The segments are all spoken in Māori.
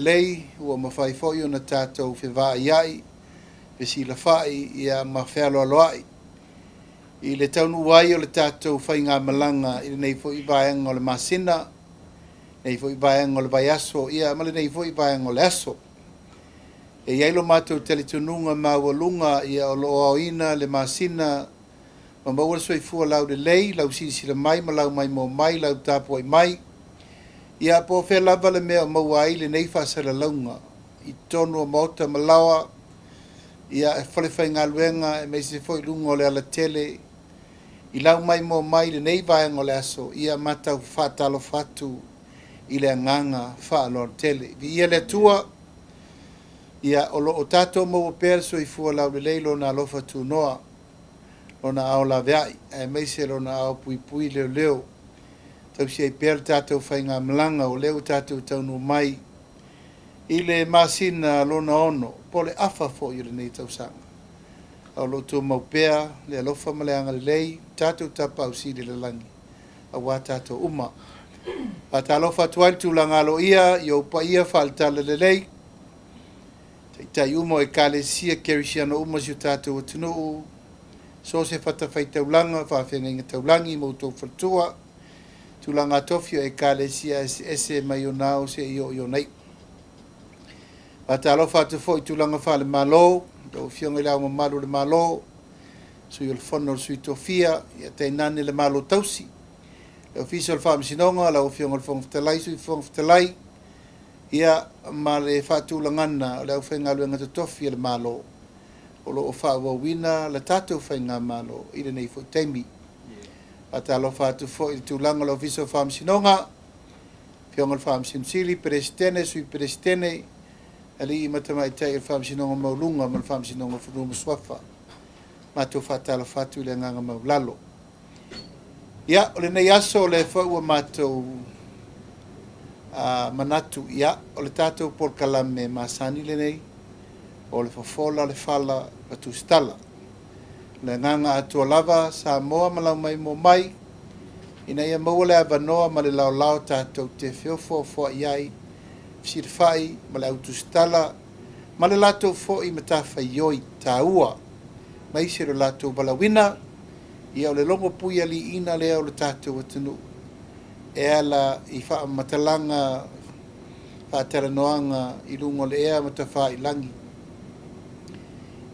lei ua mawhai foi o na tātou whiwaa iai, pesi la whai ia mawhelo aloai. I le taunu wai o le tātou whai ngā malanga i nei fo i vaenga o le masina, nei fo i vaenga o le vaiaso, ia male nei fo i vaenga o le aso. E iailo mātou teletununga mawalunga ia o lo oina le masina, ma maua soi fua lau le lei, lau sisi le mai, ma lau mai mo mai, lau tāpua i mai. Ia po fe lava le mea maua ai le nei whasara launga, i tonu o mauta malawa, ia e whalewhai ngā luenga, e meise fo i lunga o le ala tele, i lau mai mo mai le nei vaenga o le aso, ia matau whatalo fatu i le anganga whaalo tele. Vi ia le atua, ia o tato maua perso i fua lau le leilo na alofa tu noa, o na ao la veai, e meise lo na ao pui pui leo leo, tau si ai pēr tātou whai ngā malanga o leo tātou taunu mai i le masina lona ono, po le awha fo i le nei tau sanga. Au lo tō mau pēr, le alofa maleanga le lei, tātou tapa au si le langi, a wā tātou uma. A tā alofa tuail tūlanga alo ia, i au pa ia whaalitala le lei, tai uma e kāle sia kerisiano uma si o tātou atunuu, so se whatawhai taulanga, whawhenga inga taulangi, mautou whatua, tulanga tofio e kalesia ese mai o nao se io nei. Pata alofa atu fo i tulanga whale malo, do fionga ila o malu le malo, sui il fono sui tofia, ia te nane le malo tausi. Le ofisio al whaam sinonga, la o fionga al fong ftalai, sui fong ftalai, ia ma le whatulangana, le au whenga luenga te tofia le malo, o lo o whawawina, le tatou whenga malo, i le nei fo teimi. Ata alofa atu fo i tūlanga lo viso whaam sinonga, fionga le whaam sinsili, perestene, sui perestene, ali i matamai tai il whaam sinonga maulunga, ma le whaam sinonga whanuma swafa, mātou whatala whatu le nganga maulalo. Ia, o le nei aso le whaua mātou manatu, ia, o le tātou por kalame masani le nei, o le Fofola, le Fala, le Tusitala. Le nganga Atua lava, Samoa malau mai mo mai, ina ia maua le avanoa ma le lao tātou te whiofo fo iai, sirwhai ma le Tusitala, ma le latou fo i matawha ioi tāua, mai se le latou balawina, ia o le longo pui ali ina lea o le tātou atunu, e ala i wha matalanga, wha teranoanga i lungo le ea matawha i langi.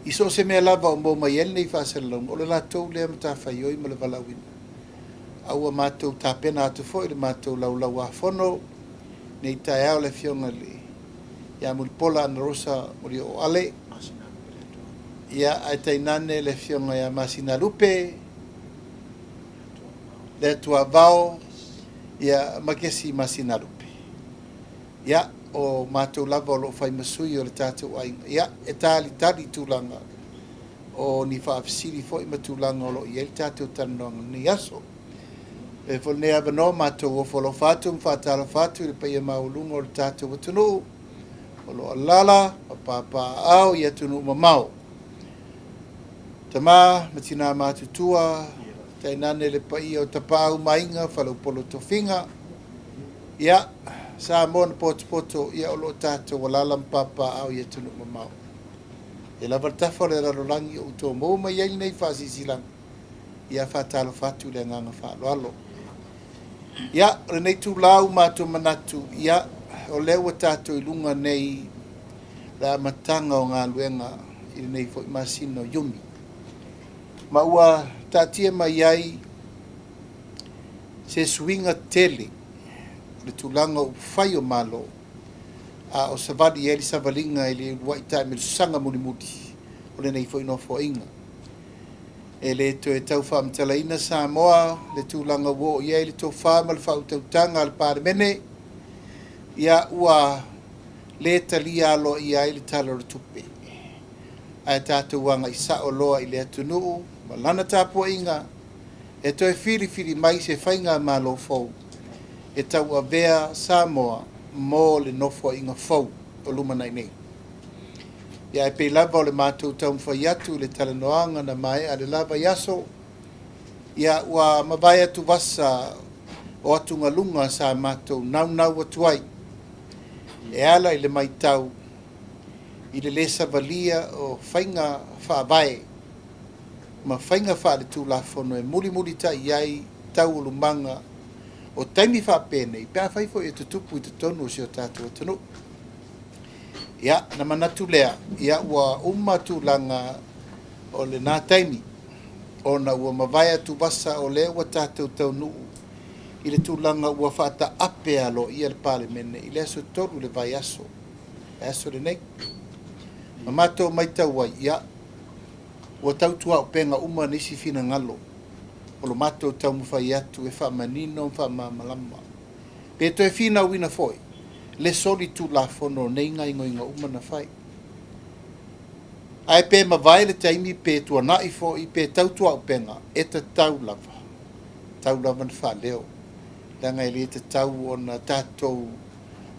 I so se mea lava o mō mai ele nei whaasalaunga, o le lātou lea matawhai oi ma le walawina. Aua mātou tāpena atu fo i le mātou laulau a whono, nei tae au le fionga le ia Mulipola, Anarosa, Mulipola o Ale, ia ai tainane le fionga ia Masinalupe, Taitaifono, ia Makesi Masinalupe. Ia o mātou lava o lo whai masui o le tātou ainga. Ia, e tali tūlanga o ni whaafisiri fo i matūlanga o lo i el tātou tanonga ni aso. E fo nea bano mātou o folo whātum, whātala whātu, i le paia maulunga o le tātou watunu, o lo alala, o pāpā au i atunu mamau. Tamā, matina mātutua, tainane le paia o tapau mainga, whalau polo tofinga. Ia, sa mo na poto ia o lo tātou walala mpapa au ia tunu mamau. E la vartafa le rarolangi o tō mō mai ai nei whaasisilang. Ia whātalo whātu le nganga whaaloalo. Ia, o nei tū lau mātou manatu, ia, o lewa tātou i lunga nei la matanga o ngā luenga i nei fo i masino Iuni. Ma ua tātia mai ai se suinga tele, le tulanga o whai o malo, a o savadi e li savalinga e li waitai me sanga muni muti, o le nei fo ino fo inga. E le to e tau whaamtalaina Samoa, le tulanga wo i e li Tofa ma le whautautanga al pārmene, ia ua le talia alo i a li talo tupe. A tātou wanga i sa o loa i le atunuu, ma lana tāpua inga, e to e whiri mai se whainga malo fau. E tau a vea Samoa mō le nofo inga fau o lumanai nei. Ia e pei lava o le mātou tau mwhai atu le talanoanga na mai a le lava yaso. Ia ua mawai atu wasa o atu ngalunga sa mātou nau atuai. E ala i le mai tau, i le lesa valia o whainga whaavae, ma whainga wha le tūlafono e muli ta iai tau o lumanga o taimi whapene, i pēr whaifo e tutupu i te tonu o si o tātua tonu. Ia, na manatu lea, ia ua tūlanga o le nā taimi, o na ua mawaya tu basa o le ua tātou tau nuu, i le tūlanga ua whaata ape alo i le pāle mene, i le aso toru le vai aso, aso le nei. Ma mātou mai tau wai, ia, ua tau tua o penga uma nisi fina ngalo, o lo mātou tau mwhai atu e wha manino, wha malama. Pe to e fina wina foi, le soli tu la fono nei ngai ngoinga uma na whai. Ai pe ma vai le taimi pe tua nai fo i pe tau tua o penga, e ta tau lava na wha leo. Langa i le te tau o na tātou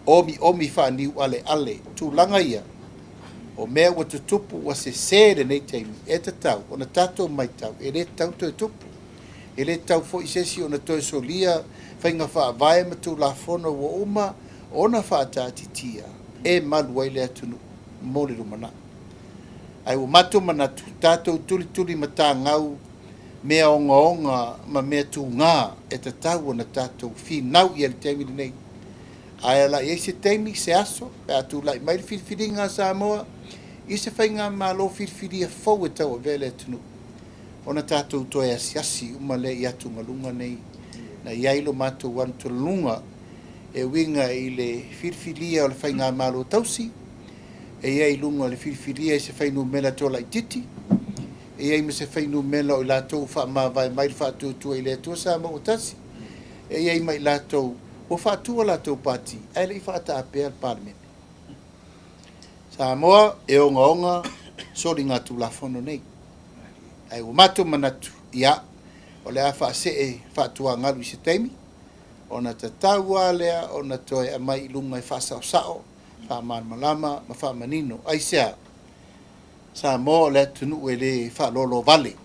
omi wha niu ale, tu langa ia, o mea ua tutupu ua se sere nei taimi, e ta tau, o na tātou mai tau, e le tau to e tupu. E le tau fo i sesi o na toe solia, whainga wha vae matu la fono wa uma, o na wha tātitia, e malu ai le atunu, mōle rumana. Ai o matu manatu, tātou tuli mata ngau, mea onga ma mea tu ngā, e ta tau o na tātou fi nau i al teimi nei. Ai ala i se teimi se aso, pe atu lai mai whiriwhiringa Samoa, i se whainga malo whiriwhiria fau e tau a vele atunu. Ona tātou toi asiasi umale i atu malunga nei, na iailo mātou wantu lunga, e winga i le whiriwhiria o le whainga malo tausi, e iai lunga le whiriwhiria i se whainu mela tola i titi, e iai me se whainu mela o lātou wha mawai mai whātua tua i le atua Samoa o Tasi, e iai mai lātou o whātua lātou pāti, ai le i whaata apea al parliament. Samoa e onga, sori ngā tūlafono nei. Ai o matu manatu, ia, o le a whaase e whātua ngaru i se teimi, o na ta taua lea, o na toe a mai ilunga i whaasao sao, whaamalama, ma whaamanino, ai sea, Samoa le atunu e le whaalolo vale,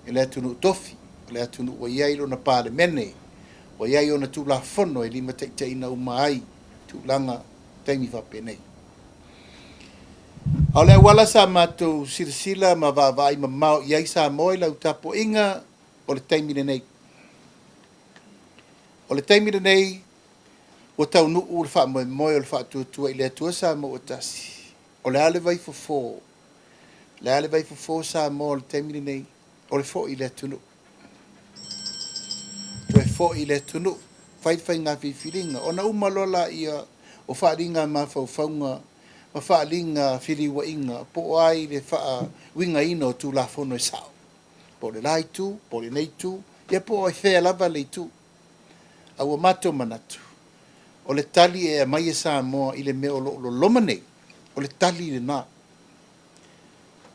e le atunu tofi, le atunu o iailo na pāle mene, o iai o na tūlafono e lima teiteina umai, tūlanga teimi whapenei. Au le wala sa mātou silasila ma vāvai ma mau iai sa moi lau tapo inga o le taimire nei. O le taimire nei o tau nuu le wha moi o le wha tuatua i le atua sa mo o Tasi. O le ale vai fofo. Le ale vai fofo sa mo o le taimire nei o le fo i le atunu. Le fo i le atunu. Whai ngā whiwhiringa. O na umalola ia o whaaringa ma whauwhaunga ma whaalinga whiriwa inga, po ai le wha winga ino tu la fono e sao. Po le lai tu, po le nei tu, ia po ai whea lava le tu. Aua mato manatu. O le tali e mai e Samoa i le meo lo loma nei, o le tali le nā.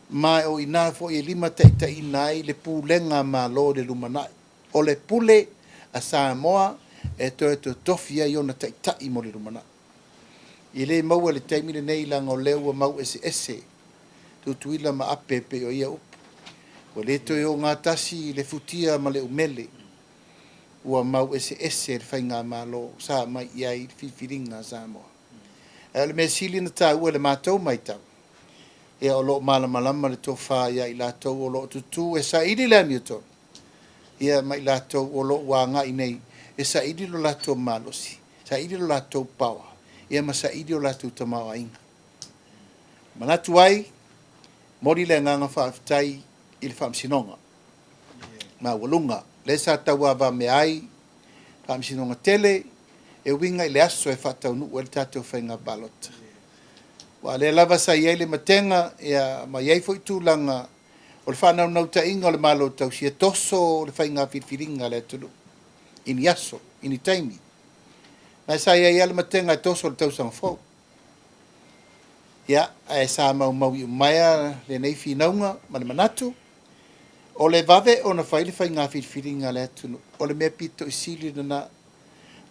Mai o ina fo i lima taita inai le pulenga ma lo le lumanai. O le pule a Samoa e to tofia i ona taita i mo le lumanai. I le maua le taimile nei langa o leo mau ese, tutuila ma apepe o ia upu. O le to o ngā tasi le futia ma le umele, ua mau ese le whainga malo sa mai iai whiwhiringa Samoa. E le mea sili na tā ua le mātou mai tau. E o lo malama le Tofa ia i lātou o lo tutu e sa ili le amiotonu. Ia mai lātou o lo wanga i nei, e sa ili lo lātou malosi, sa ili lo lātou pawa. Ia masa idi o latu tamau ainga. Manatu ai, mori le nganga whaafitai i le whaamsinonga. Ma walunga, le sa taua wa me ai, whaamsinonga tele, e winga i le aso e whaatau nuu le tātou whainga balota. Wa le lava sa iei le matenga, ia ma iei fo i tūlanga, o le whanau nau ta inga o le malo tau si e toso le whainga whirwhiringa le tunu. Ini aso, ini taimi. Nai sa ia le matenga e toso le tausanga fau. Ia, e sa mau i umaia le nei whinaunga, ma le manatu. O le vave o na whaile whai ngā whirwhiringa le atunu. O le mea pito i sili na,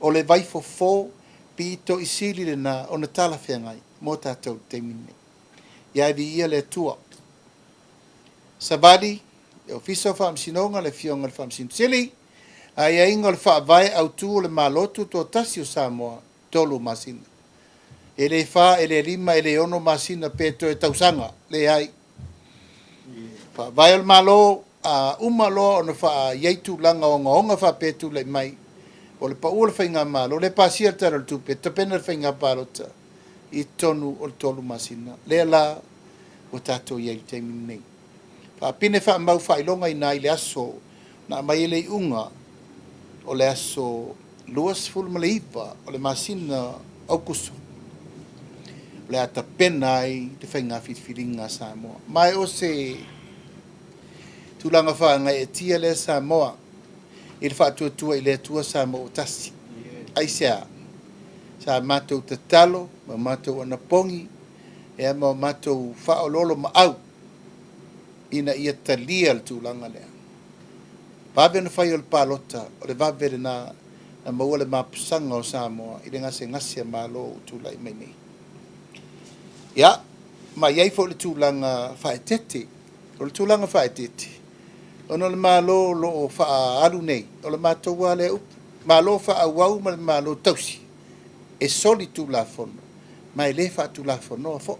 o le vai fofo pito i sili na, o na tala whiangai, mō tātou te mine. Ia vi ia le atua. Savali, e o fiso whaamsinonga le fionga le whaamsinsili, ai inga le whaavai au tū le malotu tō Tasi o Samoa, tolu masina. e le fa e le lima e le ono masina peto e tausanga le ai fa vai al malo a umalo ona fa yaitu langa onga fa petu le mai o le paua le whainga malo le pasia tara le tupe te pena le whainga palota i tonu o le tolu masina le la o tato iai te minei fa pine fa mau fa ilonga ina i le aso na mai le unga o le aso luas ful maleipa o le masina au kuso le ata pena ai te whainga whitwhiringa Samoa mai o se tulanga wha ngai e tia le Samoa i le Faatuatua i le atua Samoa o Tasi ai sea sa matou te talo ma matou ana pongi e ma matou whaololo ma au ina ia talia le tulanga lea Vawe na whai o le palota, o le vawe na maua le mapusanga o Samoa, i le ngase malo o tula i mai nei. Ia, ma iai fo le tūlanga whaetete, o le tūlanga whaetete. Ono le malo lo o wha alu nei, o le mātoua le upu. Malo wha awau ma le malo tausi. E soli tūlafono, ma e le wha tūlafono a fo.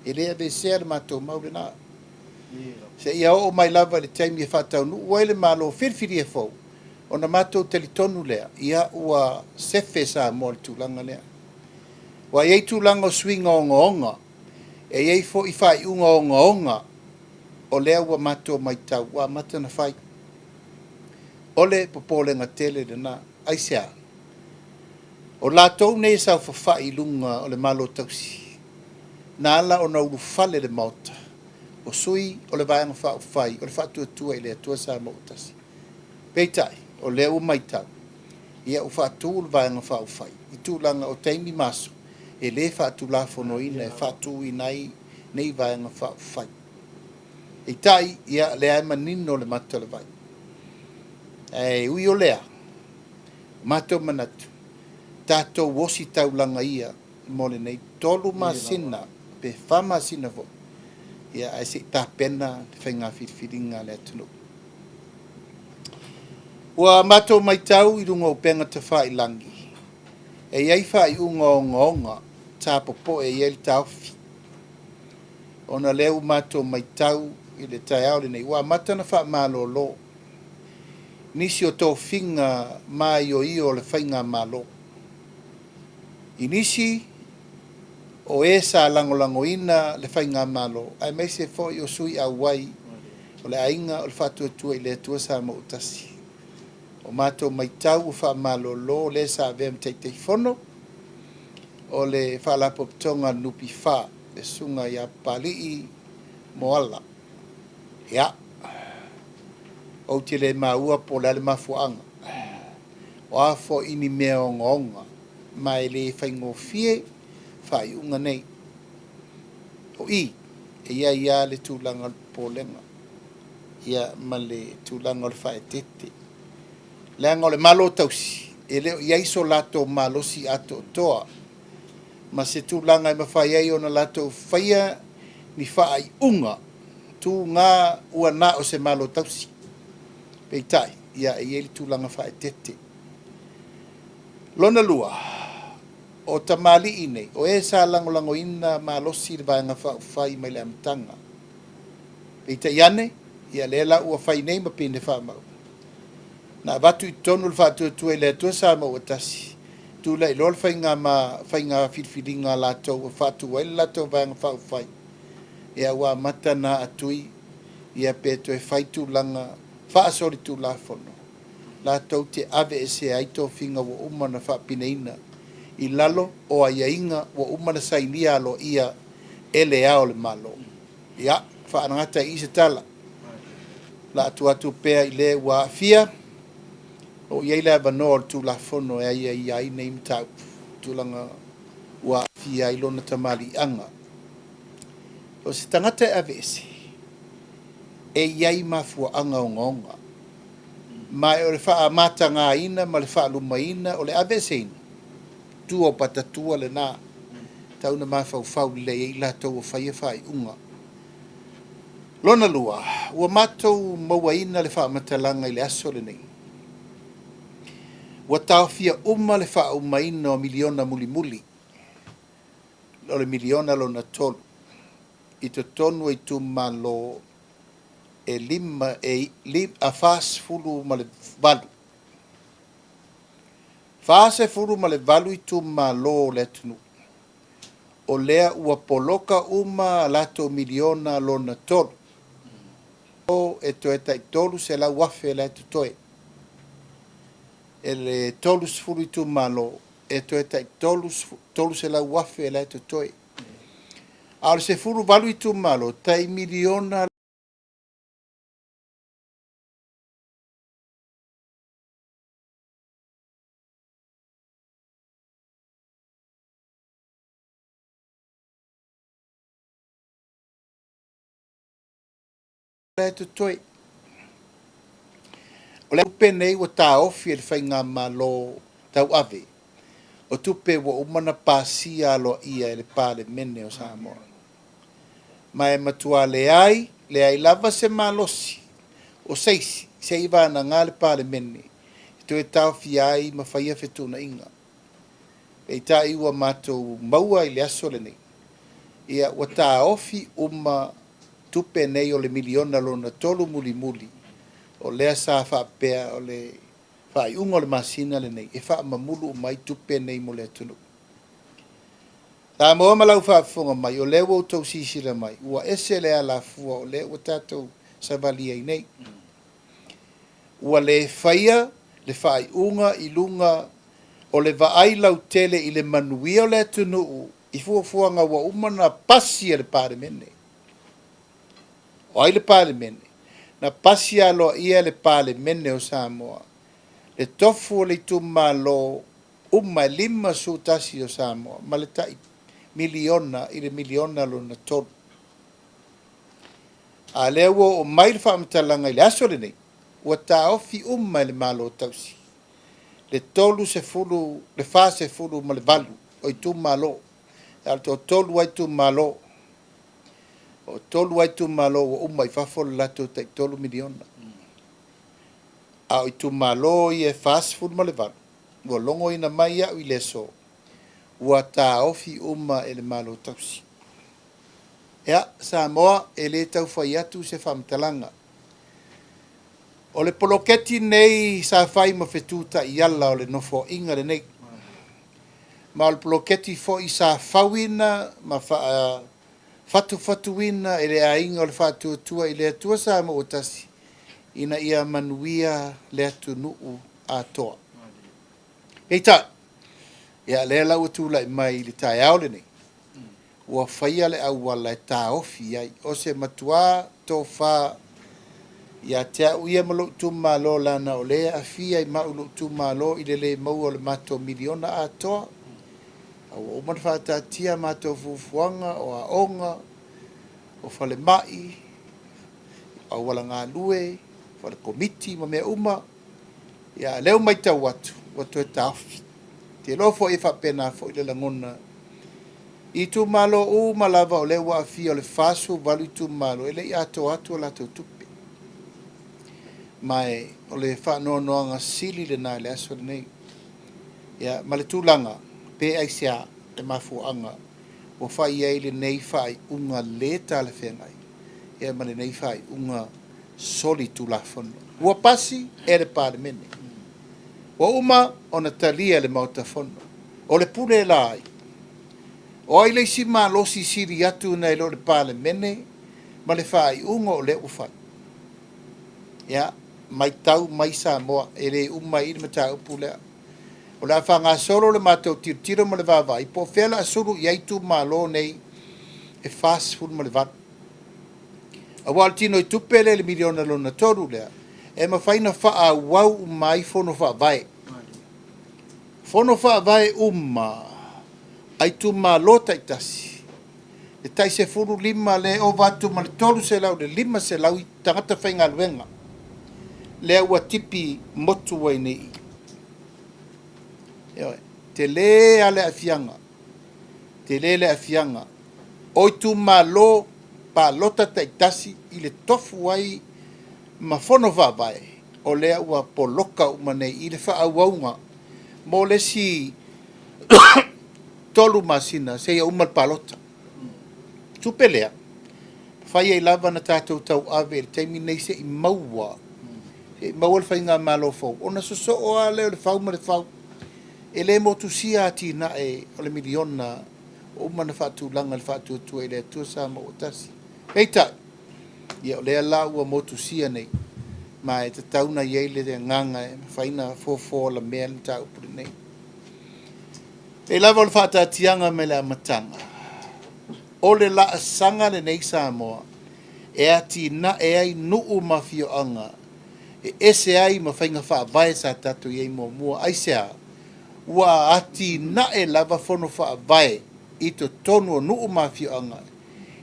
E le ave sea le mātou maure na. Se ia o mai lava le taimi e whatau nu, ua ele malo whirwhiri e fau. O na mātou telitonu lea, ia ua sefe sa mo le tūlanga lea. Wa iei tūlanga o swinga o onga, e iei fo i whai unga o onga, o lea ua mātou mai tau, ua mata na whai. Ole popolenga tele le na, aisea. O lātou nei sau whawhai lunga o le malo tausi. Na ala o na urufale le mauta. O sui o le vaenga Faupufai, o le Faatuatua i le atua Samoa o Tasi. Peitai, o le u mai tau. Ia u faatu le vaenga Faupufai. I tūlanga o taimi maso. E le Faatulafono ina e faatu i nei vaenga Faupufai. E tai, ia le ai manino le mata le vai. E ui o lea. Mato manatu. Tato wosi taulanga ia. Mole nei tolu masina. Pe fama sina vo. Ia ai se ta pena whainga whiwhiringa le atunu. Ua mato mai tau i runga o penga te whai langi. E iei whai unga o ngonga, tā popo e iei tauwhi. Ona leu mato mai tau i le tai au le nei. Ua matana wha malo lo. Nisi o tō whinga mai o i o le whainga malo. I nisi o e sa langolango ina le whainga malo, ai mai se fo i o sui a wai, o le ainga o le Faatuatua i le atua Samoa o Tasi. O mātou mai tau o wha malo lo le sa veam Taitaifono, o le whalapoptonga nupi wha, le sunga ia palii moala. Ia, o te le maua po le mafuanga. O a fo ini mea o ngonga, mai le whaingo fie, whai unga nei. O i, e ia le tūlanga pōlenga. Ia ma le tūlanga le whae tete. Leanga o le malo tausi. E leo iai so lato malosi ato toa. Ma se tūlanga i mawhai ai o na lato whaia ni whaai unga. Tū ngā ua nā o se malo tausi. Peitai, ia e iai le tūlanga whae tete. Lona lua. O tamali inei, o e sa langolango ina malosi le vaenga Faupufai mai le amtanga. Peita iane, ia lela ua whai nei ma pene whamau. Na watu i tonu le Faatuatua i le atua Samoa o Tasi. Tula i lol whainga whirwhiringa lātou o Faatua i lātou vaenga Faupufai. Ia ua mata na atui, ia peto e whaitulanga, whaasori tu lafono. Lātou te ave e se aito whinga wa umana whapineina. I lalo o a iainga wa umana sainia alo ia ele ao le malo. Ia, whaanangata i se tala. La atu pea i le wa fia. O iei le avano o tu la fono e ia iai nei mtau. Tulanga wa fia i lona tamali anga. O se tangata e avese. E iai mafua anga o ngonga. Mai o le wha mata ngā ina, ma le wha luma ina, o le avese ina. Tua patatua le nā. Tauna mawhau le i la tau o whaia whai unga. Lona lua, ua mātou mawaina le wha matalanga i le aso le nei. Ua tau fia uma le wha umaina o miliona muli. o le miliona lona tolu i to tonu Itumalo e lima a fas fulu ma le valu. Fase fulu ma le valu Itumalo le tunu. O lea ua poloka uma lato miliona lona tolu. O e to e taitolu se la wafe le tutoe. E le tolu sfulu Itumalo e to e taitolu se la wafe le tutoe. Aole se fulu valu Itumalo tai miliona le tutoe. O le upe nei wa tā ofi e le whainga malo tau ave. O tupe wa umana pāsia alo ia e le pāle mene o Samoa. Ma e matua le ai lava se malosi. O seisi, se iwa na ngā le pāle mene. I tu e tau fi ai ma whaia whetuna inga. E tā iwa mātou maua i le aso le nei. Ia wa tā ofi uma tupe nei o le miliona lona tolu muli muli. O lea sa whaapea o le whaiunga o le masina le nei. E wha mamulu mai tupe nei mo le tunu. Tā moa malau whaafunga mai, o lewa o tau sisira mai. Ua ese lea la fua o lea o tātou savalia i nei. Ua le whaia, le whaiunga i lunga o le vaai lau tele i le manuia o le tunu i fuafuanga wa umana pasi le pāre mene. O ai le pāre mene. Na pasi alo ia le pāle mene o Samoa. Le tofu o le Itumalo lima su Tasi o Samoa. Ma le tai miliona i le miliona lo na tolu. A lewa o mai le whaamatalanga i le aso le nei. Ua tā ofi i le malo tausi. Le tolu se fulu, le wha se fulu ma le valu o Itumalo. Al to tolu wa Itumalo. O tolu Itumalo o i whafolo lato tai tolu miliona. A o Itumalo i e fast food ma le valu. Ua longo ina mai au i le so. Ua tā ofi e le malo tausi. Ea, Samoa e le tau whai atu se whamtalanga. O le poloketi nei sa whai ma whetuta i ala o le nofo inga le nei. Ma o le poloketi fo i sa whawina ma fatuina e le ainga o le Faatuatua i le atua Samoa o Tasi. Ina ia manuia le atu nuu Atua. Hei ta, ia le lau atula i mai le tae au le nei. Ua whaia le au wala e tā ofi ai. O se matua Tofa ia te au ia malo Itumalo lana o lea a fia i mau Itumalo i le mau o le mato miliona Atua. O man whātātia mato fufuanga o a onga o whale mai o wala ngā lue whale komiti ma mea uma ia leo mai tau watu watu e tāwhi te lofo e whapena fo i le langona Itumalo o malava o lewa a fia o le whasu valu Itumalo e le i ato atu o lato tupe mai o le whanoanoanga sili le nā le aso le nei ia ma le tūlanga pe ai sea e mafuanga o whai ai le nei whai unga le tala whengai e ma le nei whai unga soli tulafono ua pasi e le pāle mene o uma o na talia le mautafono o le pule la ai o ai le si malosi siri atu na ilo le pāle mene ma le whai unga o le ufai ia mai tau mai Samoa e le uma i le mata upulea o la whanga solo le mātou tiro ma le vāwai, po whela asuru i Itumalo nei e fast food ma le vātu. A wal tino i tupele le miliona lona toru lea, e ma whaina wha wau mai fono wha vai. Fono wha vai Itumalo Tasi. E tai se furu lima le o vātu ma le toru se lau, le lima se lau i tangata whainga luenga. Lea ua tipi motu wai nei. Te le ale afianga. Te le afianga. O Itumalo pa lota Tasi i le tofu ai ma fono vai. O lea ua poloka umane i le wha auaunga. Mo le si tolu masina se ia umal palota tupelea fai ai lava na tātou tau ave le taimi nei se i maua e maua le whainga malo fau ona so o a leo le fau ma le fau e le motusia ati na e o le miliona o umana whaatulanga le faatuatua i le atua sa mo o Tasi heita ia o lea la ua motusia nei ma e te tauna iei le nganga e whaina Fofola mea le tā upuri nei e lava o le whaatatianga me le amatanga o le la sanga le nei Samoa e ati na e ai nuu mafioanga e ese ai ma whainga whaavae sa tatu iei mua ai sea ua ati na e lava fono whaavae i to tonu o nuu mafioanga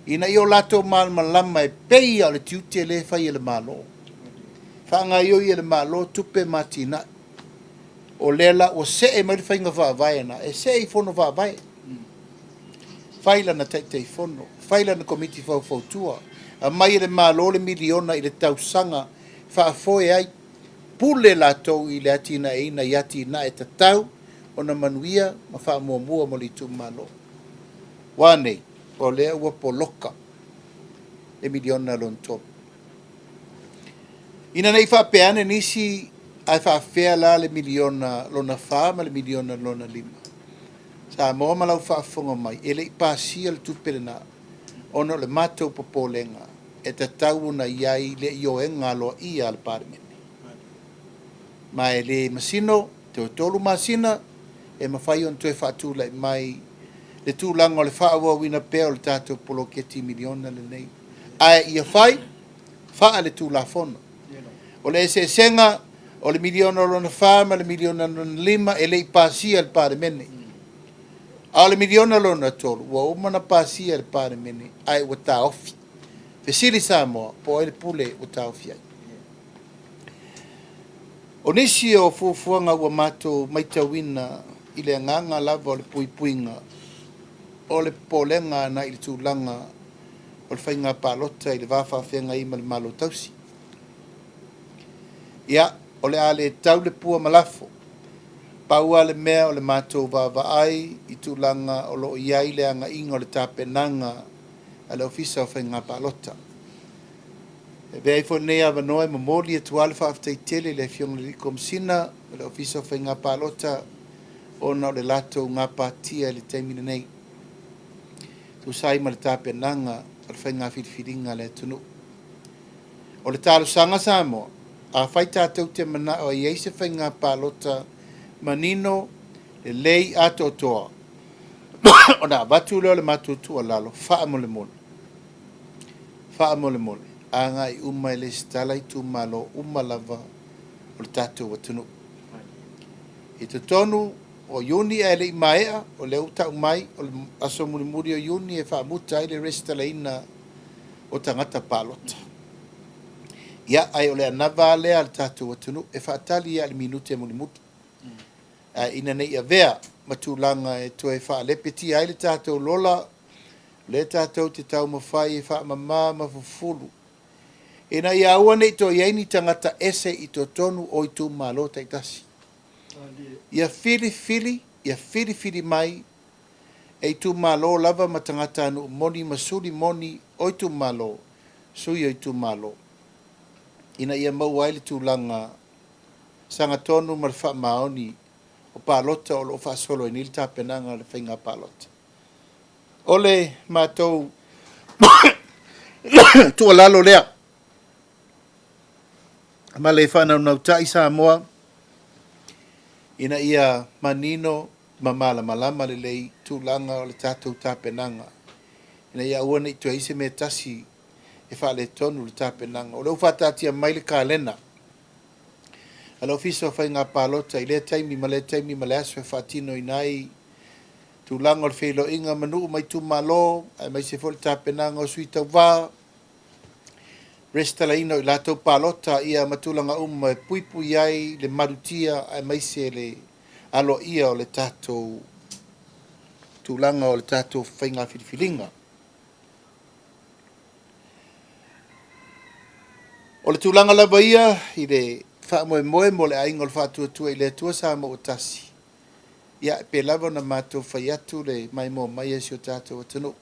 ina i o lato malama e peia o le tiute le whai le malo whaanga i o i le malo tupe matina o lela o se e mai whainga whaavae na e se i fono whaavae Faila na Taitaifono, faila na komiti Faaupufai, a mai le malo le miliona i le tausanga, whaafoe ai, pule la tau i le atina e ina yati na e tatau, o na manuia, ma whaamuamua mo li Itumalo. Wane, o lea ua poloka, le miliona lon top. Ina nei whaapeane nisi, ai whaafea la le miliona lona wha, ma le miliona lona lima. Sa mo malau whaafonga mai, e lei pāsia le tupere na, ono le mātou popolenga, e te tau na iai le io e ngalo i al parmeni. Ma e le masino, te o tolu masina, e mawhai on tue whaatula mai, le tūlanga o le whaawa wina pēo le tātou polo keti miliona le nei. Ai ia whai, wha le tūlafono. O le se senga, o le miliona lona wha, ma le miliona lona lima, e lei pāsia al parmeni. A le miliona lona tolu, ua umana pasia le pare mene, ai ua tā ofi. Fesili Samoa, po ele pule ua tā ofi ai. O nisi o fuafuanga ua mato maitawina i le anganga lava o le puipuinga, o le polenga na i le tūlanga, o le whainga pālota i le wāwhawhenga ima le malo tausi. Ia, o le ale tau le pua malafo, paua le mea o le mātou wāwaai i tūlanga o lo iai le anga inga o le tāpenanga a le ofisa o whainga pālota. E vea i whanei awa noe mamoli e tuale whaaftai tele le fionga le komsina o le ofisa o whainga pālota o na o le lato ngā pātia le teimina nei. Tu sai ma le tāpenanga o le whainga whiriwhiringa le tunu. O le tālo sanga Samoa, a whai tātou te mana o i eise whainga pālota manino le lei ato toa o na watu leo le matutua lalo Faaupufai anga i uma i le stala Itumalo lava o le tatou watunu i te tonu o Iuni e le imaea o le uta umai o le aso mulimuri o Iuni e whaamuta i le restala ina o tangata pālota ia ai o le anava lea le tatou watunu e whaatali ia le minute mulimuta ina nei a vea matulanga e toe whaalepeti ai le tātou lola le tātou te tau mawhai e whaamama mafufulu ina ia aua nei to iaini tangata ese i to tonu o Itumalo Taitasi ia fili mai e Itumalo lava matangata anu moni masuri moni o Itumalo sui o Itumalo ina ia mau ai le tūlanga sanga tonu ma le whaamaoni o pālota o lo whaasolo i nil tāpenanga le whainga pālota. Ole mātou tua lalo lea. Ma le whanau nau tai Samoa ina ia manino mamala malama le lei tūlanga o le tātou tāpenanga. Ina ia uana i tua ise me Tasi e whaale tonu le tāpenanga. O leu whatatia mai le kālena. Ala ofisa fai ngā pālota i le taimi ma le aso e whaatino i nai tūlanga o le whelo inga manu mai Itumalo ai mai se fole tāpenanga o sui tau wā restala ina i lātou pālota ia matulanga e puipui ai le marutia ai mai se le alo ia o le tātou tūlanga o le tātou fai ngā whiriwhiringa. O le tūlanga lava ia i le whaamoe mo le ainga o le Faatuatua i le atua sa mo o Tasi. ia pe lava na matou fai atu le mai mo mai e si o tatou atunuu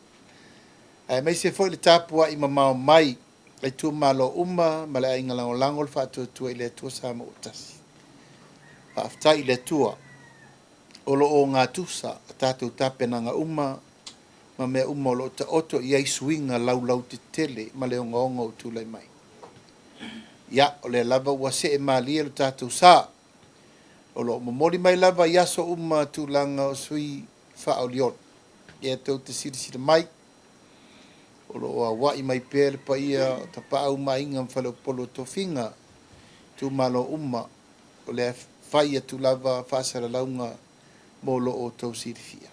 ae mai se foi le tapua i mamao mai le Itumalo uma ma le aiga lagolago le faatuatua i le atua sa mo tasi faafetai i le atua o loo ngā tusa a tatou tapenaga uma ma mea uma o loo taoto i ai suiga laulau te tele ma le ogaoga o tulai mai ia o le lava ua see malia le tatou sa o loo momoli mai lava i aso uma tulaga o sui faaoliona ia tou te silasila mai o loo auaʻi mai pea le paia o tapaau maiga ma faleopolo tofiga tumalo uma o le fai atu lava faasalalauga mo loo tou silifia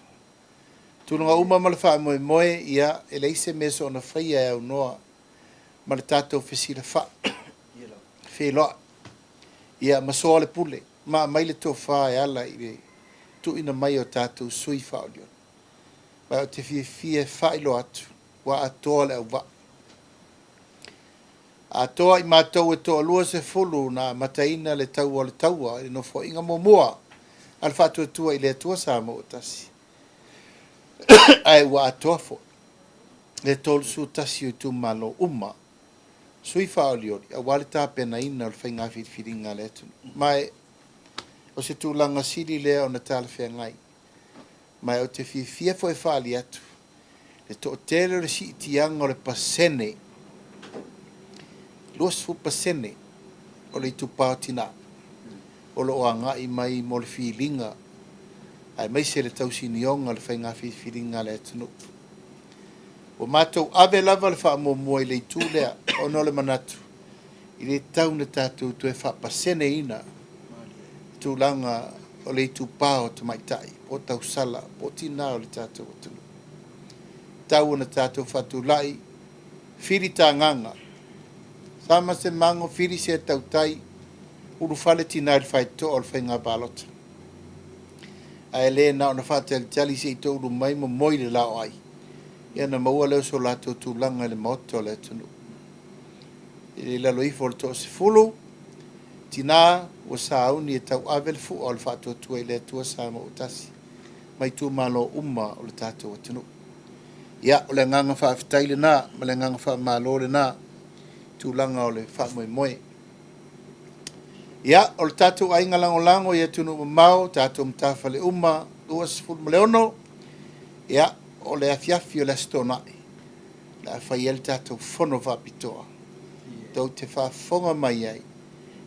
tulaga uma ma le faamoemoe ia e leise mea so ona faia e aunoa ma le tatou fesilafaʻi feloaʻi ia ma soa le pule ma mai le tofa e ala i le tuuina mai o tatou sui faaoliona ma o te fiafia failo atu ua atoa le auvaʻi atoa i matou e toʻalua sefulu na mataina le taua o le taua i le nofoaʻiga muamua a le faatuatua i le atua sa mo o tasi ae ua atoa foʻi le tolusu tasi o Itumalo uma sui faaolioni auā le tapenaina o le faiga filifiliga le atu mae o se tulaga sili lea ona talafeagai mae o te fiafia foʻi faali atu le toʻatele o le siʻitiaga o le pasene 20% o le itupao tinā o loo agaʻi mai mo le filiga ae mai se le tausinioga o le faiga filifiliga le atunuu ua matou ave lava le faamuamua i le itu lea ona o le manatu i le tauna tatou toe faapaseneina tulaga o le itupao tamaitaʻi po tausala po tinā o le tatou atunuu tau ona tatou faatulaʻi fili tagaga sama se mago fili se tautai ulufale tina i le faitoʻa o le faiga palota ae lē na ona faatalitali seʻi toulu mai momoi le lao ai ia na maua leo so latou tulaga i le maoto o le atunuu i le laloifa o le toʻasefulu tinā ua sauni e tauave le fuʻa o le faatuatua i le atua sa mo tasi ma Itumalo uma o le tatou atunuu ia o le agaga faafetai lenā ma le agaga faamālō lenā tulaga o le faamoemoe ia o le tatou aiga lagolago ia tunuu mamao tatou matafa le uma 26 ia o le afiafi o le asitonaʻi le afaia le tatou fono faapitoa tou te faafofoga mai ai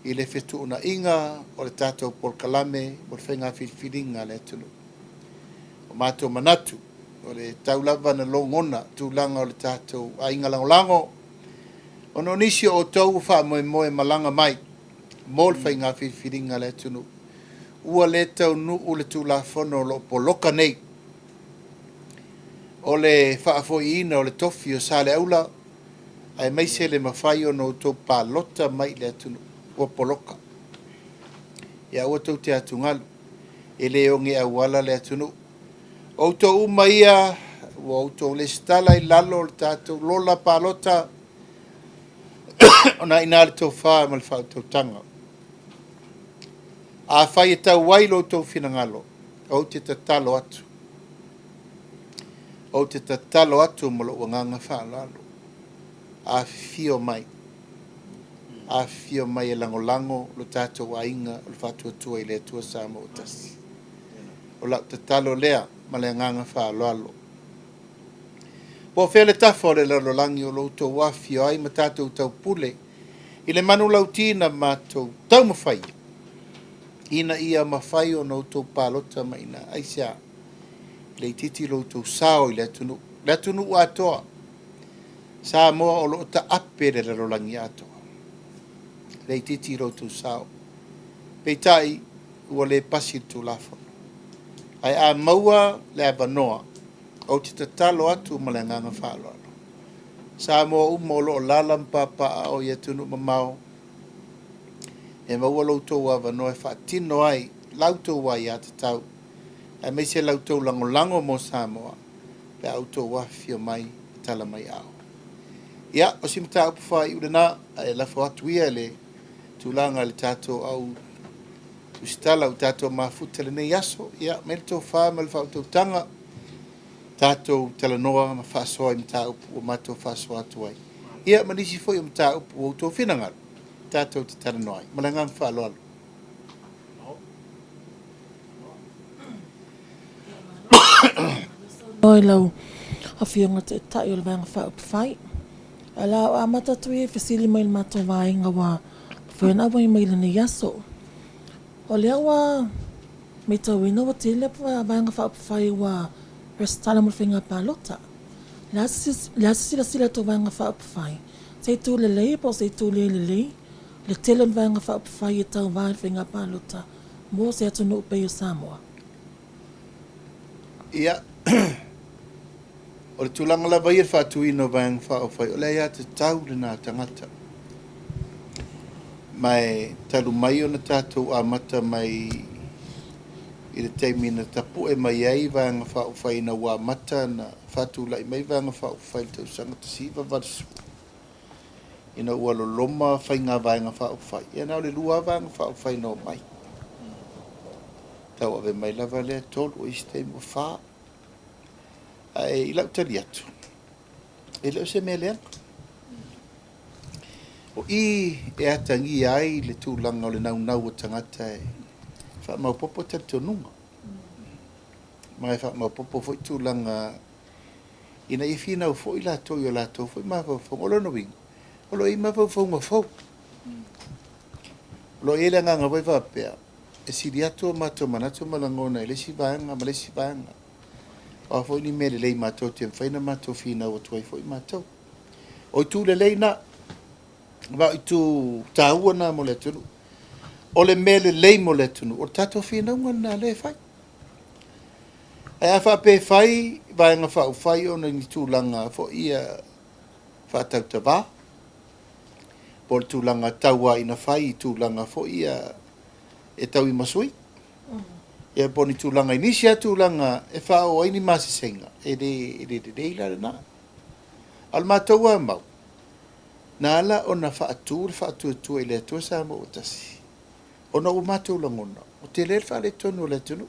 i le fetuunaʻiga o le tatou polokalame mo le faiga filifiliga le atunuu o matou manatu o le taulava na logona tulaga o le tatou aiga lagolago ona o nisi o outou faamoemoe malaga mai mo le faiga filifiliga le atunuu ua le taunuu le tulafono o loo poloka nei o le faafoiina o le tofi o sa le aula ae mai se le mafai ona outou palota mai le atunuu ua poloka ia ua tou te atugalu e lē oge auala le atunuu outou uma ia ua outou le stala i lalo o le tatou lola palota ona ina le Tofa ma le faatautaga afai e tauai loutou finagalo ou te tatalo atu ma loo agaga faaloalo afifio mai e lagolago lo tatou aiga o le faatuatua i le atua sa mo tasi o lau tatalo lea ma le agaga faaloalo po fea le tafa o le lalolagi o loutou afio ai ma tatou taupule i le manu lautina matou taumafai ina ia mafai o noutou palota ma ina aisia le ititi loutou sao i le atunuu atoa sa moa o loo taape le lalolagi atoa le ititi loutou sao peitaʻi ua lē pasi le tulafono ae a maua le avanoa o te tatalo atu ma le agaga faaloalo sa moa uma o loo lala ma papaao ia tunuu mamao e maua loutou avanoa e faatino ai lautou ai iā tatau ae mai se lautou lagolago mo Samoa pe outou afio mai tala mai ao ia o si mataupufai u lenā ae lafo atu ia le tulaga le tatou au Tusitala o tātou mafuta le nei aso, ia, me le Tofa, me le whautautanga, tātou talanoa ma whaasoa i mta upu o mātou whaasoa atu ai. Ia, manisi foi o mta upu o tō whinangalo, tātou te talanoa ai, malangang whaaloalo. Oi lau, a whionga te tai o le vanga Faupufai. A lau a matatui e whesili mai le mātou Vaega wa whena wai mai le nei aso. O lea wa me tau ina wa te lepa vanga Faupufai wa restala mo le whenga pālota. Lea sila sila to vanga Faupufai. Se tu le lei po se tu le lei. Le tele vanga Faupufai e tau vai whenga pālota. Mo se atu no upe o Samoa. Ia, o le tūlanga la vai e whātui no vanga Faupufai, o lea te tau le nā tangata. Mai talu mai o na tātou a mata mai i le teimi na tapu e mai ai vanga Faupufai na wā mata na whātulai mai vanga Faupufai tau sanga Tasi varsu. Ina ua lo loma whai ngā vanga Faupufai. Ia nao le lua vanga Faupufai no mai. Tau ave mai lava lea tolu o iste mo wha. Ai ilau tali atu. E leo se mea leanga. O i e atangi ai le tūlanga o le nau o tangata e wha maupopo tali tonunga. Mai wha maupopo foi tūlanga ina i whina o foi la toi o la toi foi mawha olo no winga. Olo i mawha ma fau. Olo i elanga ngā vai wapea. E siri atu o mato manato malangona e lesi vaanga ma lesi vaanga. O foi ni mele lei mato te whaina mato whina o tuai foi mato. O i tū le lei na wa i tū tāua nā mo le tunu. O le mele lei mo le tunu. O tato whina unga nā le whai. E a whape whai, vaenga Faupufai o na ni tūlanga fo ia whātautawā. Po le tūlanga taua ina whai i tūlanga fo ia e tau i masui. E po ni tūlanga inisia tūlanga e whao aini masisenga. E de ila le nā. Al mātaua mau. Nala o na whaatu i le atua sa mo o Tasi. O na o mātou langona. O te lel wha le tonu o le tunu.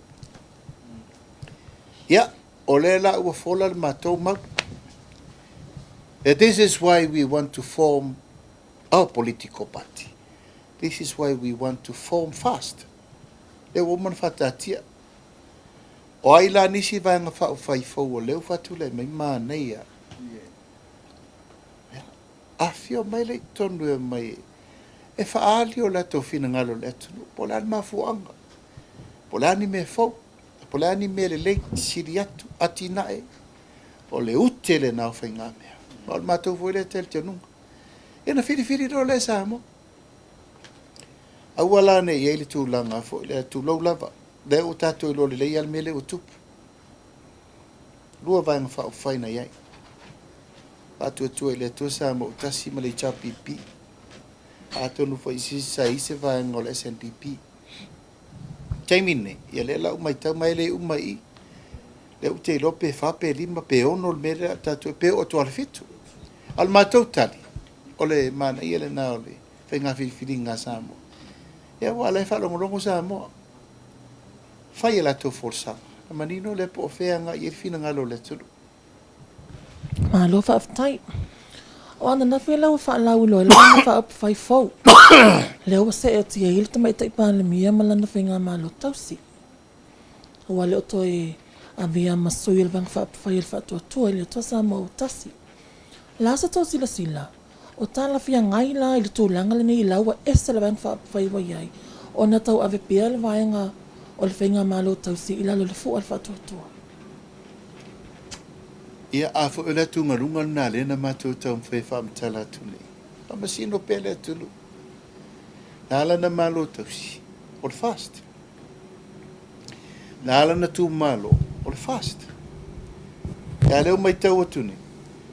Ia, o le la ua fola le mātou mau. And this is why we want to form our political party. This is why we want to form fast. Le woman whatatia. O ai la nisi vanga Faupufai fau o leu whatule mai mānei a. A fio mai le tonu e mai e whaali o lato whina ngalo le atunu. Po lani mafuanga. Po lani me fau. Po lani me le lei siri atu ati nae. O le utele nao whai ngā mea. O le mātou fwoi le tel te nunga. E na whiri ro le Samoa. Aua la ne i eile tūlanga fwoi le tūlau lava. Le o tātou i lo le lei al mele o tupu. Lua vanga Faupufai na iai. Faatuatua i le atua Samoa o Tasi ma le i pipi. Atonu fwoi sa ise vanga o le SNDP. Taimine, ia le lau mai tau mai le umai i. Le u te lope whape lima pe ono le mera tātou pe o tuale fitu. Al mātou tali. O le mana ia le nao le whainga whiri ngā Samoa. Ia wala e whalongolongo Samoa. Whai e lato forsa. Na manino le po o wheanga i e whina ngalo le tulu. Malo whaafitai. O ana na whela o whaalau loa, le ana Faupufai fau. Leo se e tia ili tamai taipāle mia malana whenga malo tausi. O wale o toi a mia masui il vang Faupufai il Faatuatua ili toa Samoa o Tasi. Lasa tau sila. O tala fia ngai la ili tūlanga le nei laua esa le vang Faupufai wa iai. O na tau ave pia le vaenga o le whenga malo tausi ila lo le fu al Faatuatua. Ia a fo ele tu ngarunga na le na mātou tau mwhai whaamtala tune. Pa masino pele tulu. Nala na malo tausi. O le fast. Nala na Itumalo. O le fast. Ia leo mai tau atune.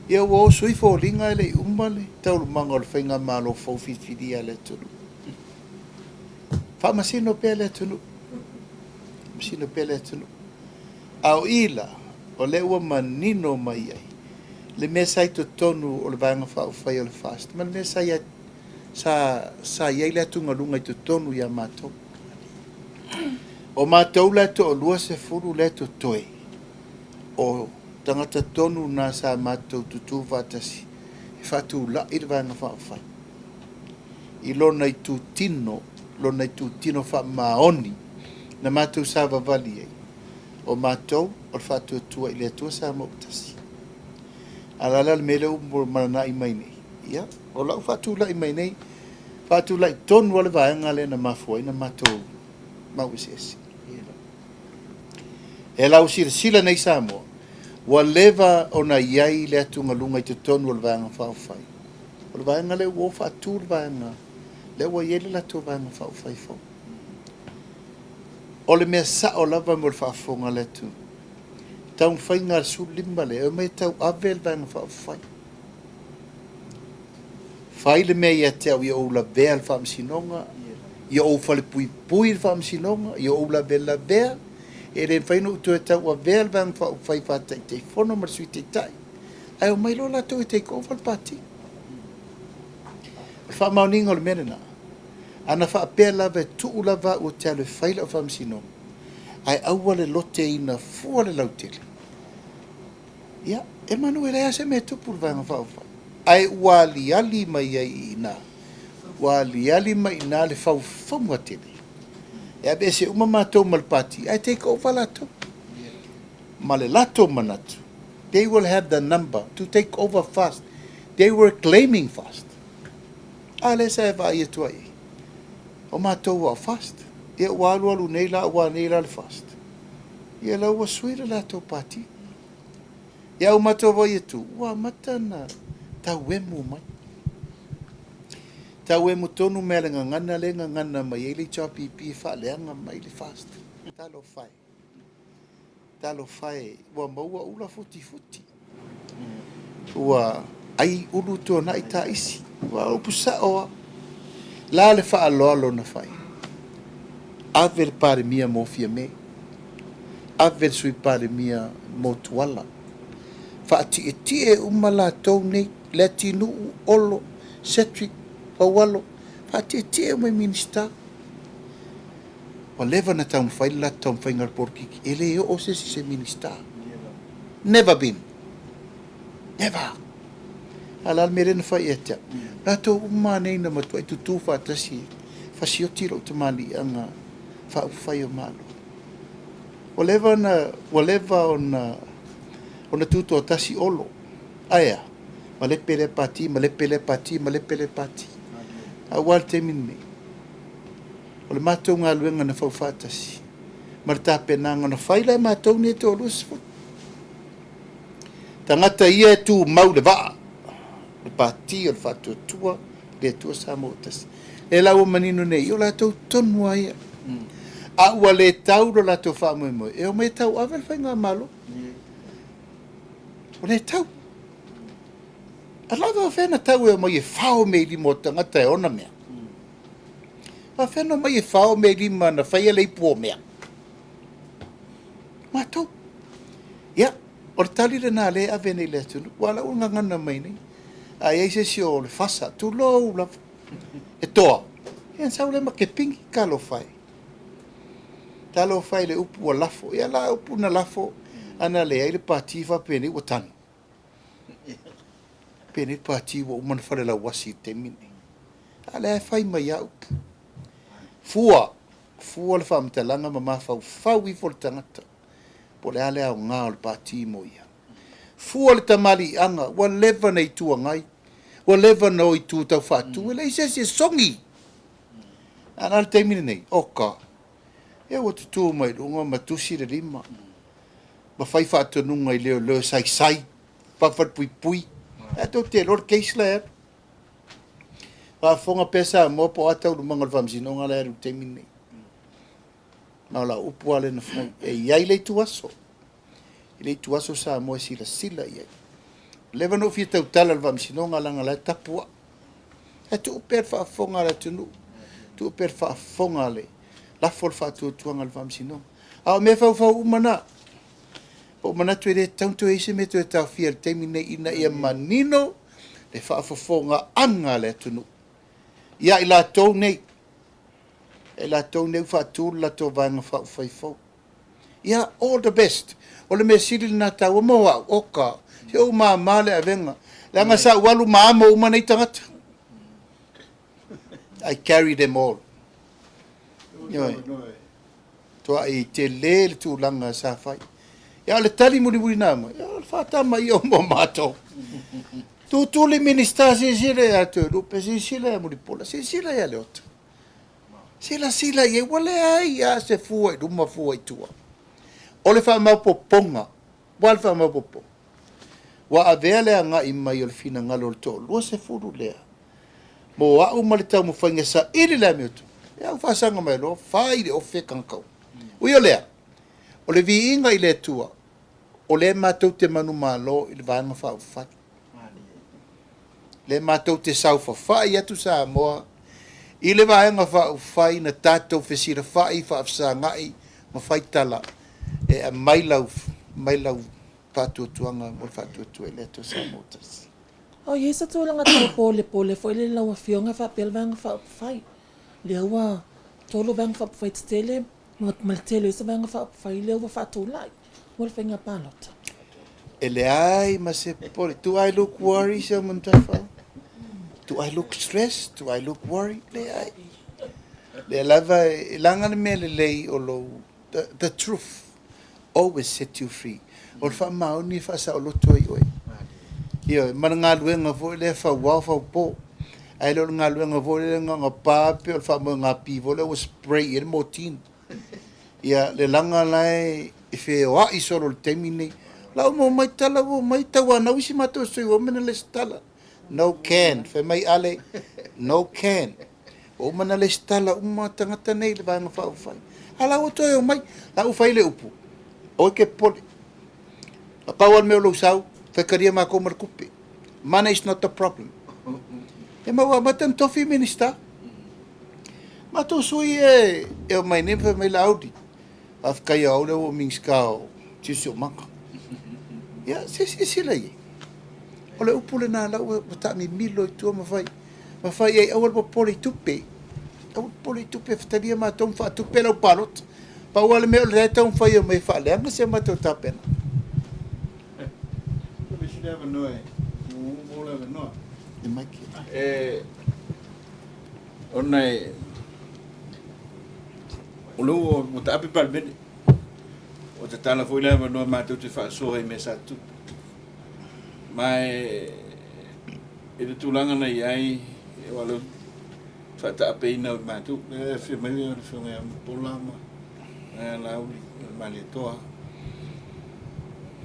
Ia ua o sui fo linga ele umale. Tau lumanga o le whainga malo fau fitfidi ale tulu. Pa masino pele tulu. Masino pele tulu. Au ila. O le ua manino mai ai. Le mea sai to tonu o le vanga Faupufai o le fast. Man mea sai sa iai le atunga lunga i to tonu ia mātou. O mātou le to o lua se furu le to toe. O tangata tonu nā sa mātou tutu vātasi. E whātu la i rwanga whaafai. I lona i tū tino, lona i tū tino wha maoni, na mātou sa vavali ei. O mātou, o Faatuatua i le atua sa mo Tasi. Alala le mele umo marana i mai nei. Ia, o lau whātu la i mai nei, whātu la i tonu ale vaenga le na mafuai na mātou mauesesi. E lau sila nei Samoa. Wa leva ona iai le atunga lunga i te tonu o le vaenga Faupufai. O le vaenga le uo whaatu le vaenga. Le ua iele la tō vaenga Faupufai fo. O le mea sa o lava mo le whaafonga le tu. Tau whainga le su limba le. O mea tau ave le vaenga Faupufai. Whai le mea ia te au i o la vea le whaamsinonga. I o whale pui pui le whaamsinonga. I o la vea la vea. E re whaino utu e tau a vea le vaenga Faupufai wha Taitaifono ma sui te tai. Ai o mai lo la tau e take over le pati. Le wha mauninga o le mene na. Ana wha apea lava e tuu lava o te alo e whaila o whaamsinonga. Ai aua le lote ina fua le lautele. Ia, e manu e rea se me tupu le vaenga Faupufai. Ai ua ali mai ai ina. Ua ali mai ina le whauwhamu atele. E abe se uma mātou malpati, I take over lato. Ma le lato manatu. They will have the number to take over fast. They were claiming fast. Ale sa e vai atua e. O mātou wa fast. E ua alu nei la le fast. E la ua suira lato pati. E au mātou vai atu. Ua matana. Tau emu mai. Tau emu tonu mea le ngana mai e le chapipi wha leanga mai le fast. Talo fai. Ua maua ula futi. Ua ai ulu tua na ita isi. Ua upusa oa. La le wha aloalo na fai. Ave le pare mia mo fia me. Ave le sui pare mia mo tuala. Wha ati e tie umala tau nei le tinu olo setrik Paualo, pati te mai minista. O leva na tau mwhai la tau mwhai ngar porkiki. Ele o se se minista. Never been. Never. Alal mere na whai etea. La tau umane na matua i tutu whaatasi. Whasioti rau te mali anga Faupufai o malo. O leva ona tutu o Tasi olo. Aia. Malepele pati. A wal te minne. O le mātou ngā luenga na whauwhātasi. Ma le tāpenanga na whaila e mātou ni e te olusfo. Tangata ia e tū mau le waa. Le pāti o le Faatuatua, le atua Samoa Tasi. E lau manino nei, o la tau tonua ia. A ua le tau ro la tau whaamoe. E o me tau avel whai ngā malo. O le tau. A lava whena tau e mai e whao me li mo tangata e ona mea. A whena mai e whao me li ma na whaia lei pua mea. Mātou. Ia, o le tali le nā le a vene le atunu. Wala unga ngana mai nei. A eise si o le whasa. Tu lou la. E toa. Ia nsau le ma ke pingi ka lo whai. Ta lo whai le upu a lafo. Ia la upu na lafo. Ana le ai le pātiwa pene o tanu. Pene pati wa umana whare la wasi te mine. Ale e whai mai au. Fua le whaamtalanga ma mawhau i fo le tangata. Po le ale au ngā o le pati mo ia. Fua le tamali anga, wa leva nei tua ngai. Wa leva no i tu tau whatu. Ele i se songi. Ana le te mine nei, oka. E o tu tu mai runga matusi le rima. Ma whai whaatanunga i leo sai. Pawhat pui. Ato te lor keisla e. Whafonga pesa mo po atau lumanga le whamsinonga le aru te mine. Nau la upu ale na whai. E iai lei tuaso. Lei tuaso sa mo e sila iai. Lewa no fia tau tala le whamsinonga langa le tapua. E tu uper whafonga le tunu. Tu uper whafonga le. Lafo le Faatuatuanga le whamsinonga. Ao me whau umana. O manatu e re taunto e se me tu e tau fia le teimine ina ia manino le whaafofonga anga le atunu. Ia i la tau nei. e la tau neu whaatū la tō vanga Faupufai. Ia, all the best. O le mea siri na tau moa oka. Se o maa male a venga. Langa sa walu maama umana i tangata. I carry them all. Toa i te le tūlanga sa whai. Ia le tali muri nama. Ia le whaatama i o mo mato. Tūtuli minister sile atu. Lupe sile Mulipola. Sile ia le ota. Sila ia wale ai a se fuai. Ruma fuai tua. O le wha maupo ponga. Wale wha maupo ponga. Wa avea lea nga i mai o le fina ngalo le tō. Lua se furu lea. Mo a umale tau mo whainga sa ili lea mi utu. Ia whasanga mai lo. Whai le o whekankau. Ui o lea. O le vi inga i le tua. O le mātou te manu malo i le vānga Faupufai. Le mātou te sau whawhai atu sa moa. I le vānga Faupufai na tātou whesira whai whaafsa ngai ma whaitala. E a mailau Faatuatuanga mo Faatuatua i le atua Samoa Tasi. O yesa tūlanga tau pole fo ile laua fionga whapel vanga Faupufai. Le aua tolo vanga Faupufai te tele, ma tele isa vanga Faupufai le aua whaatulai. Mo le whainga pālota. E le ai ma se pole. Do I look worried, sa mantawha? Do I look stressed? Do I look worried? Le ai. Le lava, ilanga me le lei o lo. The truth always set you free. O le whamau ni whasa o loto i oe. Ia, mana ngā luenga vo le whawau whaupo. Ai lo ngā luenga vo le ngā pāpe o le whamau ngā pivo le o spray i le motin. Ia, le langa lai i whea o ai solo le temi nei. Lau mo mai tala vo mai tawa na wisi mato soi o mena le stala. No can. Whe mai ale, no can. O mana le stala uma tangata nei le vanga Faupufai. Ala o toi o mai, la ufai le upu. O ke pole. A pauan me o lo sau, whekaria ma komar kupe. Money is not the problem. E maua matan tofi minister. Mato sui e o mai nefa mai laudi. Afkai au le o mingskao, tisi o maka. Ia, se sila ye. O le upu le nā lau, wata mi milo i tua mawhai. Mawhai e awal pa pole i tupe. Awal pole i tupe, whataria ma tau mwha tupe lau palot. Pa wale meo le tau mwhai o mai whaaleanga se matau tapena. Never know it. All ever know. E mai ki. Onai o lo mo ta api pal bene. O te tala foi leva no mātou te whaasoa i me sa tu. Mai e te tūlanga nei ai e walo whata ape ina o mātou. E whia mai o le whiunga ia Mulipola ma. E Laaulialemalietoa.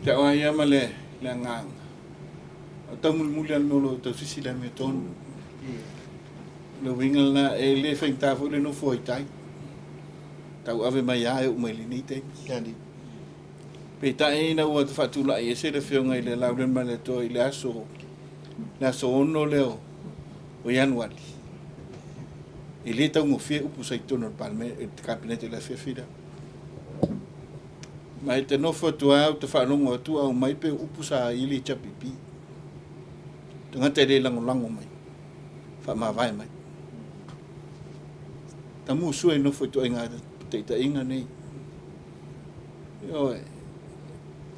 Te oa ia ma le nganga. O tau Mulipola tau sisi la me tonu. Le wingal na e le whaintawho le no fwoi tai. Tau ave mai ae o mai lini te. Pe tae ina ua te whatula e se le whiunga i le Laaulialemalietoa i le aso. Le aso ono leo o Januari. I le tau ngofia upu sai tono palme e te kabinete la whiawhira. Mai te nofo tua au te whanongo atua au mai pe upu sa ili chapipi. Tungata e le lango mai. Whamawai mai. Ta mu sua nofo tua inga te inga nei. Oi.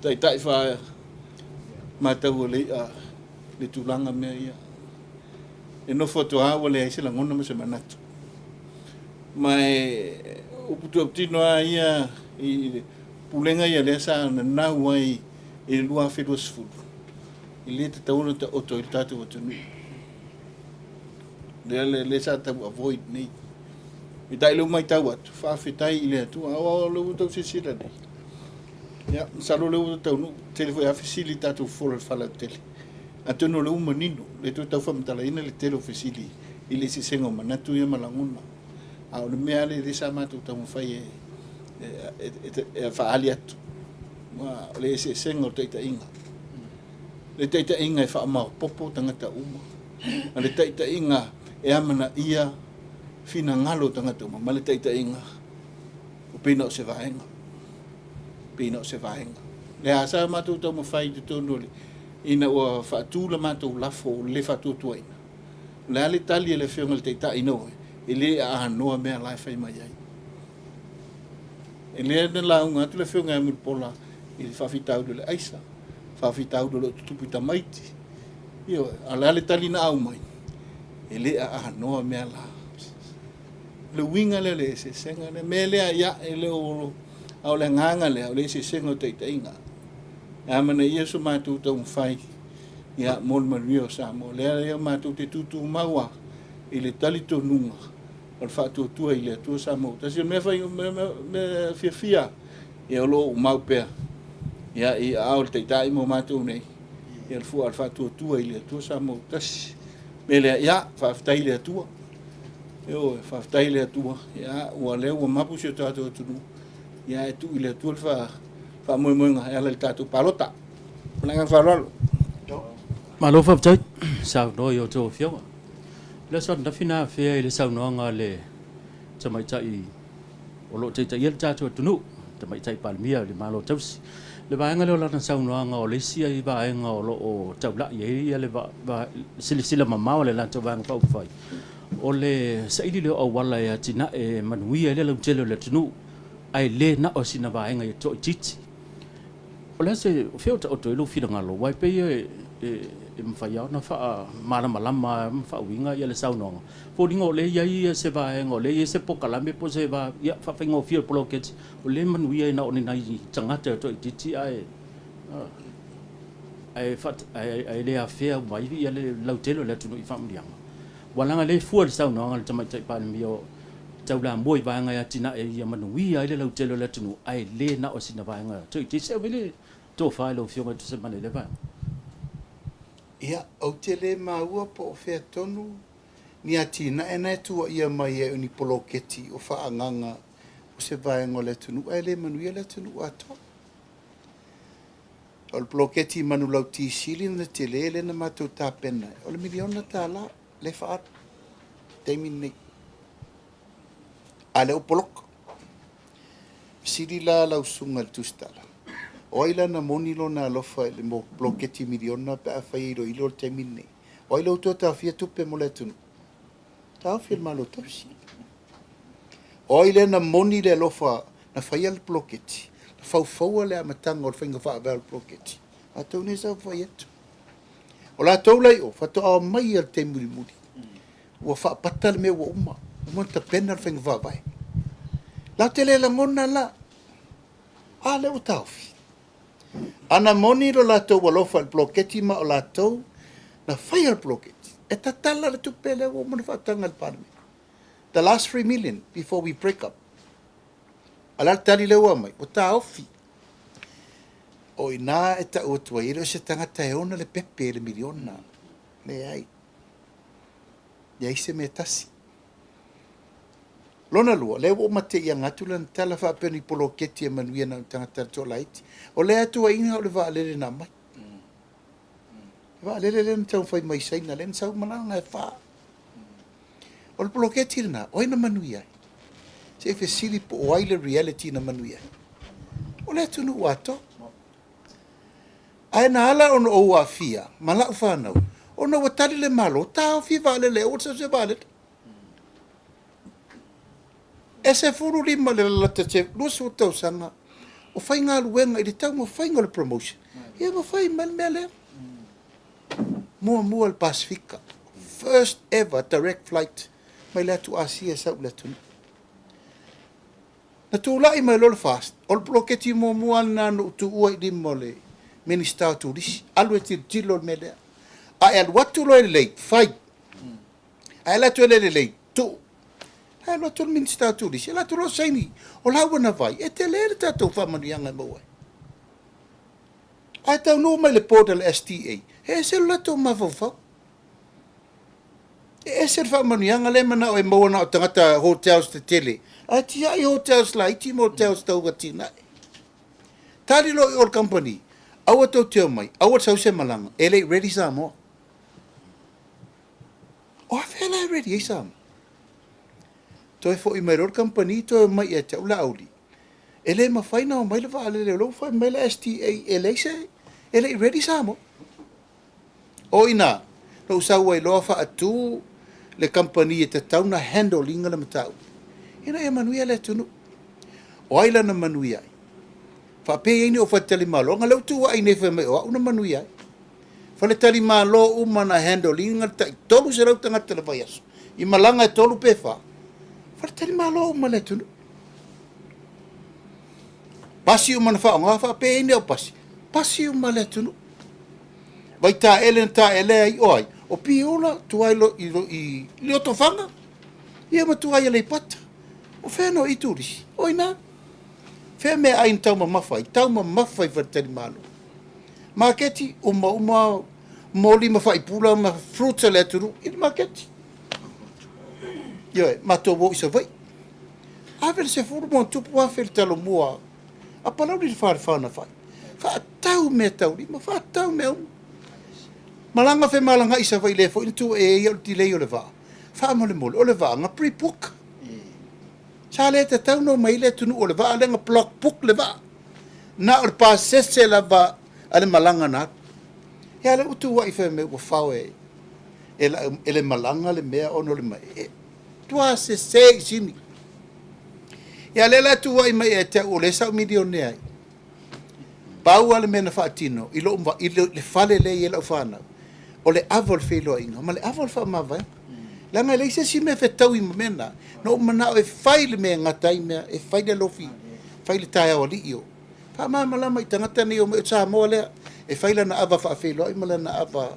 Taitaifono matau le tūlanga mea ia. E nofo tua au le aise langona ma se manatu. Mai upu tua tino a ia i pulenga ia le sa na nau ai e lua whedua sifuru. I le te tauna te oto i tātou atu nui. Le sa tau avoid nei. I tai leu mai tau atu, whawhetai i le atu, awa leu tau se sila nei. Ia, salo leu tau nu, tele foi hawhisili tātou Fola Fala tele. Atono leu manino, le tu tau whamatala ina le tele hawhisili, i le si sengo manatu ia malanguna. A o le mea le sa mātou tau mwhai e whaali atu. Le se sengo teita inga. Le teita inga e whaamau popo tangata uma. Le teita inga e amana ia fina ngalo tangata uma. Ma le teita inga o pina o se vaenga. Pina o se vaenga. Le asa mātou tau mawhai te tono le ina ua whaatūla mātou lafo o le Faatuatua ina. Le ale tali e le whiunga le teita ina oe. ele a noa mea lai fai mai ai ele na launga tu le whiunga Mulipola i le whawhitau le aisa whawhitau le tutupu tamaiti io ale tali na au mai ele a noa mea la le winga le se senga le mele ya ele o au le nganga le au le se senga Taitaifono amana Yesu matu tau fai ya Mol Samoa le matu te tutu maua i le tali tonunga o le Faatuatua i le atua Samoa tasi me fai me fia ia lo mau pea ia i au le Taitaifono matu nei ia le fu al Faatuatua i le atua Samoa tasi me le ia faafetai le atua io faafetai le atua ia ua lea ua mapu se tatou atunu ia e tu i le atua le faamoemoega ia le tatou palota palaga falalo Malo faafetai saunoa o tō whiaua le sa na fina fea i le saunoaga le tamaitai o loo taitaia le tatou atunu tamaitai palemia le malo tausi le vaega le o lana saunoaga o le isia i vaega o loo taulaʻi ai ia le silasila mamao le latou vaega faupufai o le saʻili le o auala e atinaʻe manuia i le lautele o le atunuu ae lē naʻo sina vaega ia toʻititi o le ase o fea o taʻoto i lou finagalo ai peia e mawhai au na wha malama mawhauinga ia le saunoanga. Fōringa o le iai se vaenga, o le iai se pokalame po se va ia whawhainga o fia poloketi, o le manuia e na o nai tangata o to i titi ai le a whea mai ia le lautelo le tunu i whamurianga. Walanga le fua le saunoanga le tamaitai pānimi o taula moi vaenga ia tina e ia manuia le lautelo le tunu ai le na o sina vaenga to i titi se vile Tofa lo fionga tu se mane le vaenga. Ia, au te le maua po o whea tonu, ni ati na e nai tua ia mai e uni poloketi o whaanganga o se vaenga le tunu, ai le manuia le tunu ato. O le poloketi manu lau ti sili na te le na matou tā pena, o le miliona tā la, le whaat, teimin nei. A le o poloko, sili la lau sunga le Tusitala. O ila na monilo na alofa le mo bloketi miliona pe a fai ilo ilo te mine. O ila uto ta fia tupe mo le tunu. Ta fia malo tausi. O ila na moni le alofa na fai al bloketi. Na fau le amatanga o le whainga wha avea al bloketi. A tau ne sa fai etu. O la tau lai o, fato a mai al te muri muri. Ua wha pata le mea ua uma. Uma ta pena al whainga wha avea. La te le la ngona la. A le o tau fi. Ana moni lo latou walofa al bloketi ma o latou na fai al bloketi. E tatala le tupele o mana whaatanga al parme. The last 3 million before we break up. Alal tali leua mai, o ta ofi. O ina e ta utua ilo se tangata e ona le pepe le miliona. Le ai. Ia ise me Tasi. Lona lua, le o mate ia ngatu lan tala whaapeni poloketi e manuia na tangata to laiti. O le atua inga o le vaalele na mai. Vaalele le tau fai mai saina, le nsau mananga e wha. O le poloketi na, o ina manuia. Se fe sili po o aile reality na manuia. O le atu nu ato. Ai na ala ono o afia, mala whanau. Ono watali le malo, tau fi vaalele, o sa se vaalele. E se furu lima le lata te lusu tau sanga o whai ngā luenga i le tau mo whai ngā le promotion. Ia mo whai man mea lea. Mua le Pasifika. First ever direct flight mai lea tu Asia sau le tunu. Na tu lai mai lolo fast. O le bloketi mua nanu tu ua i limo le minister tu risi. Alu e tilo me lea. A e al watu lo e lei, whai. A e la tu e le lei, tu. E la tu minister tu risi. E la tu lo saini. O la wana vai. E te le tatou whamanianga maua. A tau no mai le portal STA. E se la tu mawawau. E se whamanianga le mana o e maua na o tangata hotels te tele. A ti ai hotels la, iti hotels tau gatina. Tali lo i all company. Awa tau teo mai. Awa tau se malanga. E le ready Samoa. O a whela ready e Samoa. Toi fo i mai road company, toi mai e tau Laaulialemalietoa. E le mawhaina o mai le waalele, lo whai mai le STA, e le se, e le ready Samoa. O ina, lo usau ai loa wha atu, le company e te tauna handling le matau. Ina e manuia le tunu. O aila na manuia. Whape ini o whatali malo. Nga lau tua ai nefe mai oa, una manuia. Whale tali malo umana handling nga tai tolu se rau tangata le vai aso. I malanga e tolu pefa. Whale tali malo umana le tunu. Pasi umana wha, ngā whape ini o pasi. Pasi umana le tunu. Vai tā ele ai oai. O pi ola tuai lo i leo tofanga. Ia ma tuai ele pata. O wheno i turisi. Oi nā. Whe mea ain tauma mawhai. Tauma mawhai whatari malo. Maketi uma moli ma Faipule ma fruta le turu. I maketi. Ioe, ma tō wo isa vai. Awere se furu mo tupu a wheri talo mua. A Palauli whare whana whai. Whaatau mea tauri. Ma whaatau mea umu. Malanga fe malanga isa vai le fo into e ia ti le o le va. Fa mo le mole o le va nga pre-book. Sa le te tau no mai le tunu o le va le nga block book le va. Na o pa sese la va ale malanga na. Ya le utu wa ife me o fa e. Ele malanga le mea ono le mai. Tua se sini. Ya le la tu wa mai e te o le sa milionaire. Pau ale mena fatino ilo le fale le ia la fana. O le avol felo inga, ma le avol fa mava. Langa le se si me fetau i mena. No mana e faile me ngatai me e faile lofi. Faile tai o li io. Fa ma mala mai tangata ni o me sa mo le e faile na ava fa felo i mala na ava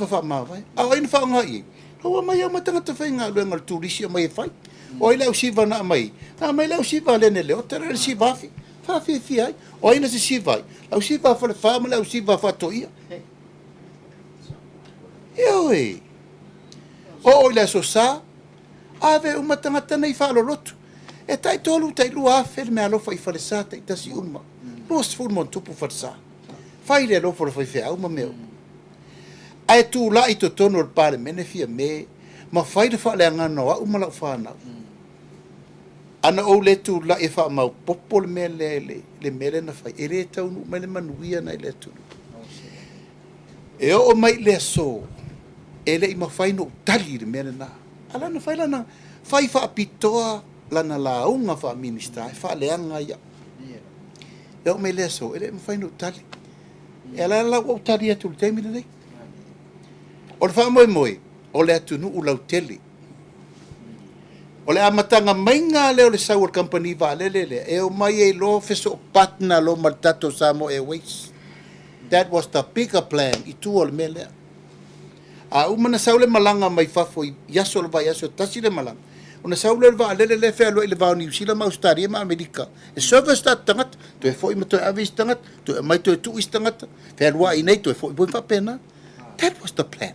fa mava. A ina fa ngai. Ho mai o matangata fa nga lo ngal turisi mai fai. O ile o siva na mai. Na mai le o siva le ne le o tera si bafi. Fa fi ai. O ina se siva. Au siva fa le fa ma le o siva fa toia. Eoi. O ila so sa. Ave uma tangata nei fa lo lotu. E tai tolu tai lua fer me alo fa i fa le sa tai tasi uma. Los ful mon tupu fa sa. Fai le lo for fa fe au ma meu. Ai tu la i to tono pare mene fia me. Ma fai de fa le ngana wa uma la fa na. Ana o le tu la e fa ma popol me le mele na fai. Ere tau nu mele manuia na le tu. E o mai le so. Ele i mawhai no tali le mene na. Ala na whai lana, whai wha apitoa lana launga wha ministra, e wha leanga ia. E o mai lea so, ele i mawhai no tali. E ala la o tali atu le teimina nei. O le wha moe, o le atu nu u lau tele. O le amatanga mainga leo le Sour Company va lele, e o mai e lo feso patna lo maltato Samoa Airways. That was the bigger plan, i tu o le mele. A umana saule malanga mai fafo i yaso le vai yaso tasi le malanga. Una saule le va lele le fe alo le va New Zealand ma Australia ma Amerika. E service ta tangat to e foi to avis tangat to mai to tu istangat fe alo i nei to e foi boi fa pena. That was the plan.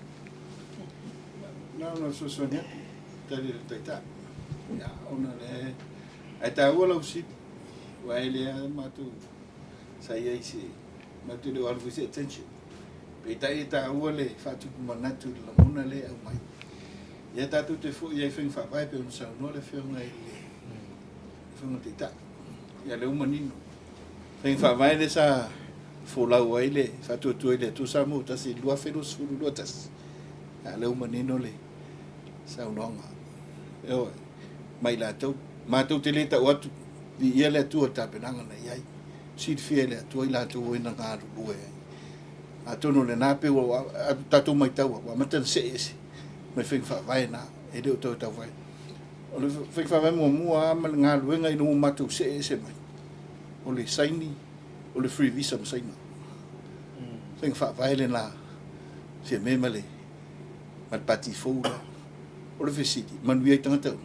No so sonia. Tali taita. Ya ona le ai ta wala usi. Wa ile ma tu sai ai si ma tu le wal fusi attention. Peta ita wale fatu manatu la mona le au mai. Ya tatu te fu ia fing fa vai pe un sa no le fe ngai le. Fung tita. Ya le umanino. Fing fa vai le sa fu la waile fatu tu ile tu sa mo tasi lua felos fu lua tas. Ya le umanino le. Sa unonga. Yo mai la tu ma tu te le ta watu ia le tu ta penanga na yai. Sid fiele tu ila tu ina ngaru lue. A tono le nape o tatu mai tau wa matan se ese me fing fa vai na e de to tau vai o le fing fa vai mo mua mal nga luenga i no matu se ese mai o le saini o le free visa mo saina fing fa vai le na se me male mal pati fola o le visiti man wi tanga tau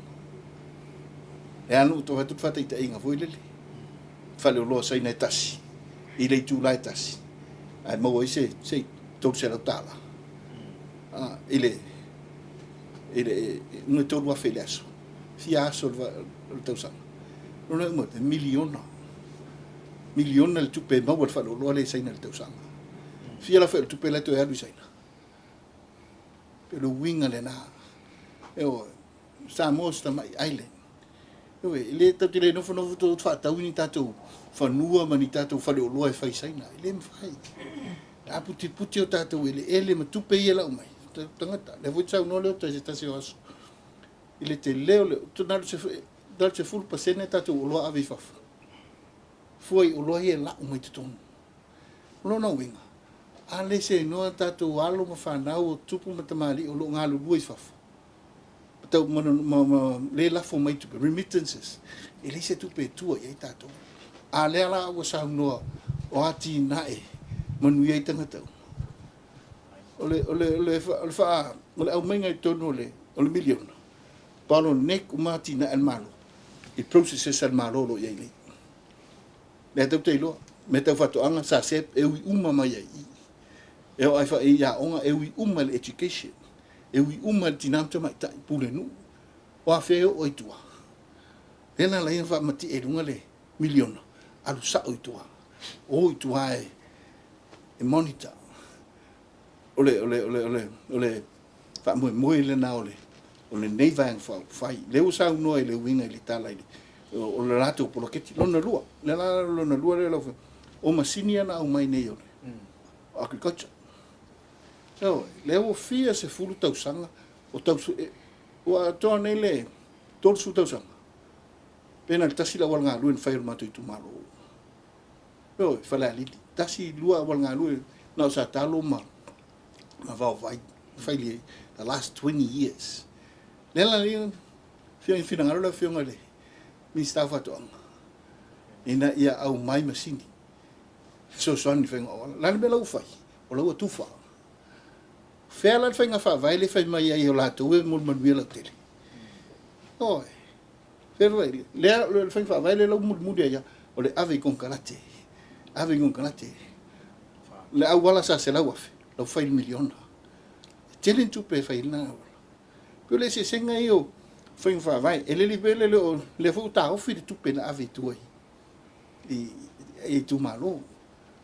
e anu to tu fa te inga foi le fa le lo saina tasi i le tu lai tasi ai mo se to se tala ile no to wa feliaso fiaso il to sa non è mo miliona il tu pe mo fa lo le sai nel to sa fia la fa tu pe la to ya lu sai na pe lo winga le na e o sa mo sta mai island ile to tile no fono to fa ta uni tato fa nua mani tato fa lo e fai sai na ile me fai a puti o tato ele ma tu pe ia la mai tangata le fu tsau no le tasi aso ile te leo le tunalu se full pasene tatu uloa avi fafa foi uloa e la umai tutonu lona winga ale se no tatu alo ma fanau tupu matamali ulo ngalu luis fafa tau le la fo mai tupe remittances ele se tupe tua e tatu ale ala o sa no o ati nae manu ye tangata ole fa ole au menga tonu ole milion palo nek umati na el malo il processes el malo lo ye le tau te lo me tau fatu anga sa sep e ui uma mai e o ai fa e ya onga e ui uma le education e ui uma tinam te mai tai pule nu o a feo o itua ena la infa mati e lunga le milion alu sa o itua e monitor ole fa mo le na ole nei vang Faupufai le usa no le winga le tala ile o le lato poloketi lona lua le o masinia na o mai nei ole agriculture so le o fia se fulu tau sanga o tau o ato nei le tol su tau sanga pena tasi la wal ngalu en fair matu Itumalo o Faleaseela tasi lua wal ngalu na sa talo ma va failure the last 20 years lela ni fia ngalo la fia ngale mi sta fatu ina ia au mai masini so ni fenga la bela u fai o la Tofa fela fenga fa vai le fai mai ia la tu e mul manuela tele oi fervai le fenga fa vai le mul ia o le ave con karate le au wala sa se la wafe lo fai miliona tele tu pe fai na pe le se senga io fenga fa vai ele libele le fu ta ofi tu pe na ave tu i Itumalo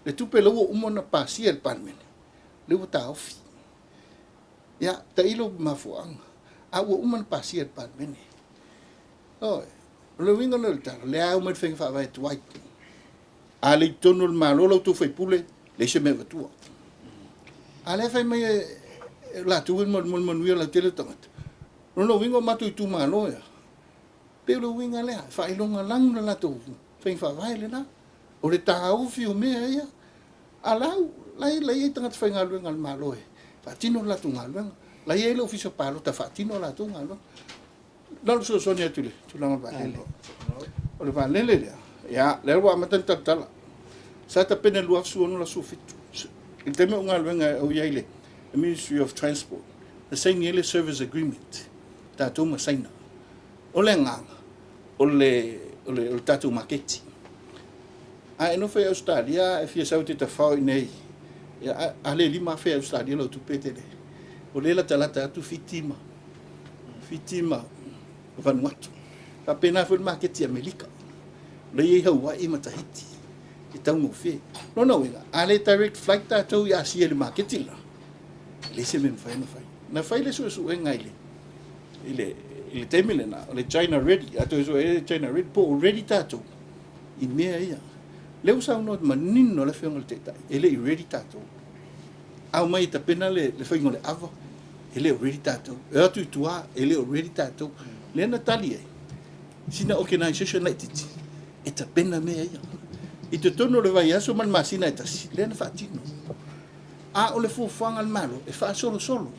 le tupe lo umona pasi el palmen le ta ofi ya ta ilo mafuang a umona pasi el palmen oh le wingo no ta le au met feng fa vai tuai ale tonul malo lo tu Faipule le se me tu ale fai me la tu mon la tele tomat no wingo matu Itumalo ya pero winga le fa ilonga lang la tu feng fa vai le na o le tau fiu me ia alau lai tanga te whainga luenga al maloe whaatino la tunga luenga lai ele ofisio palo ta whaatino la tunga luenga nalu so sonia tule tulanga Faalele o le Faalele lea ia lea wa amatan tatala sa ta pene lua suonu la sufitu il teme unga luenga au iaile the Ministry of Transport the same ele service agreement ta tuma saina o le nganga o le tatu Makesi ai no fe Australia e fia sauti te fau nei ya ale lima fe Australia lo tu petele o le la talata tu fitima Vanuatu pa pena fo Makesi Amerika le ye Hawaii matahiti i tau mo fe no winga ale direct flight ta tau ya si le Makesi la le se men fa na fa ile so ngai ile temile na le China ready ato so China ready po ready ta tau i mea ia le usa no manino le fengo te tai ele i ready tato au mai ta pena le fengo le ava ele ready tato e atu tua ele ready tato le na tali sina organization like it eta pena me ia i te tono le vai aso man masina Tasi le na fatino a o le fofanga al malo e fa solo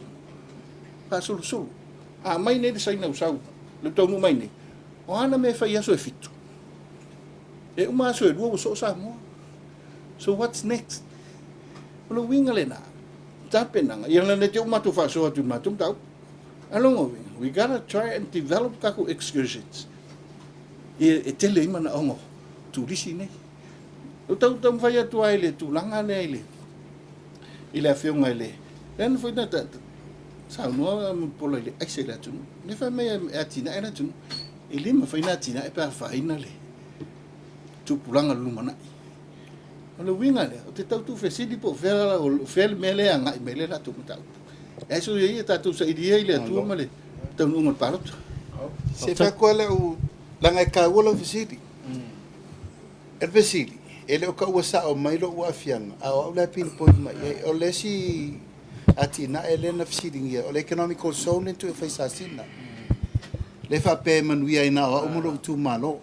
a mai ne de sai na usau le tonu mai ne o ana me fa aso e fitu e uma so do so Samoa so what's next lo winga lena tapenanga yang le te uma tu fa so tu matum tau alongo we gotta try and develop kaku excursions e tele imana ongo turisi ne o tau vai atu aile tu langa ne ile ile afionga ile then foi na sa no Mulipola ile axela tu ne fa me atina era tu ile ma fa ina tina e pa fa ina le tu pulanga lumana o le winga le o te tau tu fesidi po fela o fel mele anga i mele la tu tau e so ye ta tu sa idea ile tu male tau no parot se fa kola o langa ka wola fesidi el fesidi ele o ka wasa o mai lo wa fianga a o la pin point mai o le si ati na elena fisiringia o le economical zone tu fai sasina le fa pe manuia ina o umulo Itumalo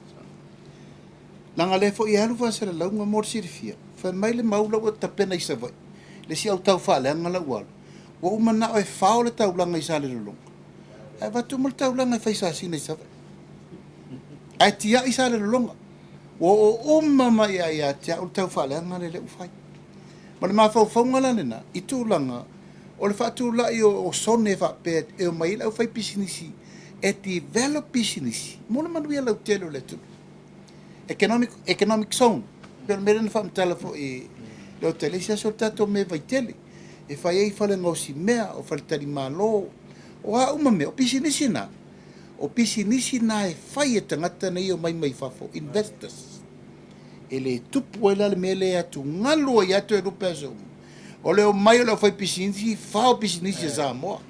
langa le fo ia lu fa sala la nga mor sirfia fa mai le maula o tapena isa vai le si au tau fa le nga la wal o umana o fa o le tau langa isa le long ai va tu mal tau langa fai sasina isa ai tia isa le long o umma ia tia o tau fa le nga le ufai ma le mafau ngala nena itulanga o le faatula i o sone faapea e o mai lau fai pisinisi e develop pisinisi mo le manuia lau tele o le tulu economic zone pero mele na faamatala foʻi le o tele sia so tatou me vaitele e fai ai falegosi mea o faletalimālō o aʻuma mea o pisinisi na e fai e tagata nei o mai fafo investors e le tupu ai la le mea le atugalu ai atu e lupe asou o leo mai o leo fai pisinisi fao pisinisi Samoa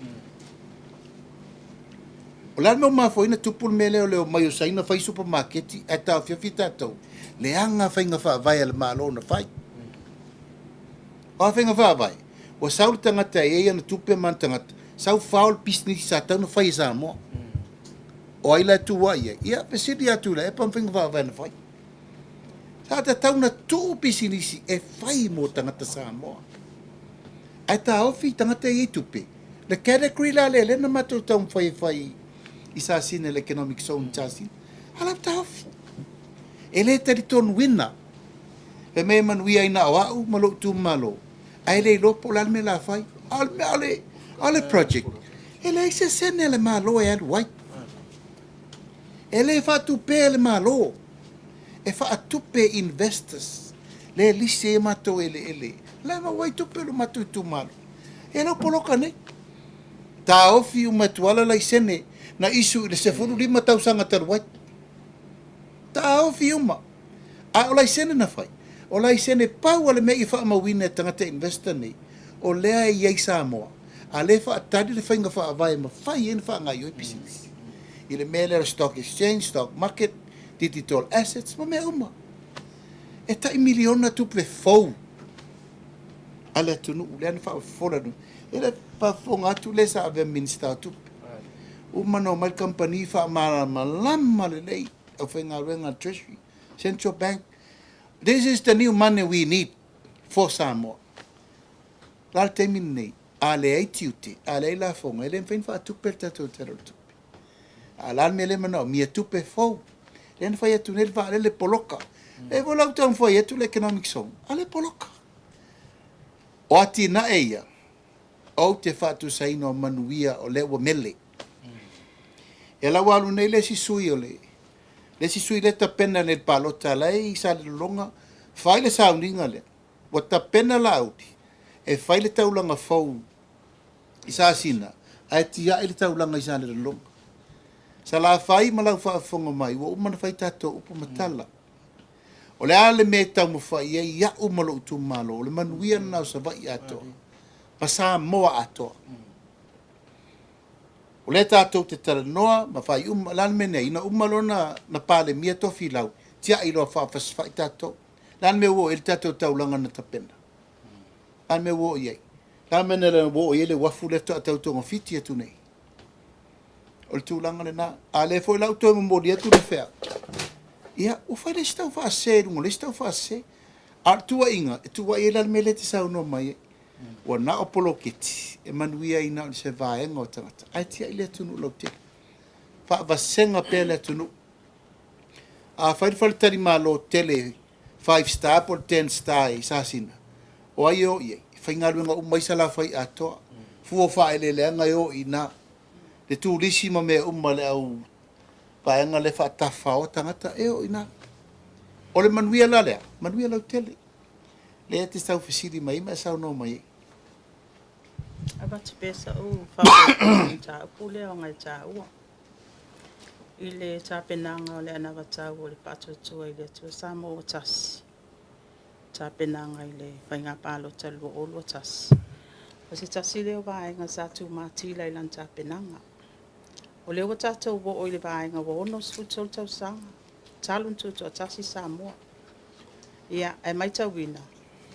o la me o mafoina tupu le mea leo mai o saina fai supermarketi e taofiafi tatou le anga faiga faavai a le mālō na fai o faiga faavai ua sau le tagata e ai ana tupe ma na tagata sau fao le pisinisi sa tau na fai e Samoa o ai la tuai ai ia pesili atu la e pa faiga faavai na fai sa tatau na tuu pisinisi e fai mo tagata Samoa ai taofi tagata i tupe le category la le na matou tau fai i sa sine le economic zone Tasi ala taofi e le talitonu wina e me manuia ina o au ma lo Itumalo ai le lopo la me la fai ale project e le se sene le malo e alu wai e le faatupe le malo e faatupe investors le lise matou ele la ma wai tupe lo matou Itumalo e lo poloka nei taofi uma tuala lai sene na isu le 75,000 taruai taofi uma a o lai sene na fai o lai sene pau ale mei faamauina e tagata investor nei o lea i ai Samoa a le faatali le faiga faavae ma fai ena faagaio i pisinisi i le mea le stock exchange stock market digital assets ma mea uma e taʻi miliona tupe fou ale atunuu le ana faafofola nu e le pafoga atu le sa avea minista tupe uma no mai company faamalamalama lelei au faigaluega treasury central bank this is the new money we need for Samoa la le taimina nei a leai tiute a leai lafoga e le faina faatupe le tatou tele tupe a la mea le manao mia tupe fou le ana fai atu nei le faalele poloka e vo lau tau fai atu le economic zone a le poloka o atina e ia ou te faatusaina o manuia o le ua mele e lau alu nei le sisui o le sisui le tapena le palota lai i sa le lolonga fai le sauniga le ua tapena laauti e fai le taulaga fou i sa sina ae tiaʻi le taulaga i sa le lolonga sa la fai ma lau faafofoga mai ua uma na fai tatou upu matala o le a le mea taumafai ai iaʻu ma lo Itumalo o le manuia na o savaʻi atoa pa Samoa atoa o le tatou te talanoa ma fai uma lana mea ina uma lona na palemia tofi lau tiaʻi loa faafasifaʻi tatou lana mea ua i le tatou taulaga na tapena lana mea ua i ai lana mea na ua i ai le uafu le toʻatautoga fiti atu nei o le tulaga lenā a le foʻi lau toe momoli atu le fea ia ua fai le sitau faasē luga le sitau faasē a le tuaʻiga e tuaʻi ai lana mea le te saunoa mai ai ua na o poloketi e manuia ina o le se vaega o tagata ae tiaʻi le atunuu lau tele faavasega pea le atunuu a fai le faletalimālō tele 5 star po le 10 star i sasina o ai o i ai faigaluega uma isa la fai atoa fua faaeleleaga e o ina le tulisi ma mea uma le au vaega le faatafa o tagata e o ina o le manuia la lea manuia lau tele lea te sau fesili mai ma e saunoa mai ai Aba te pesa o whakau ta pule o ngai ta ua. I le ta penanga o le anawa tau o le patotua i le tua Samoa o Tasi. Ta penanga i le whainga palo ta lua o lua Tasi. O se Tasi leo vaenga sa tu matila i lan ta penanga. O leo wa tatou wo o i le vaenga wa ono sfutol tau sanga. Talun tuto a Tasi Samoa. Ia, e mai tau wina.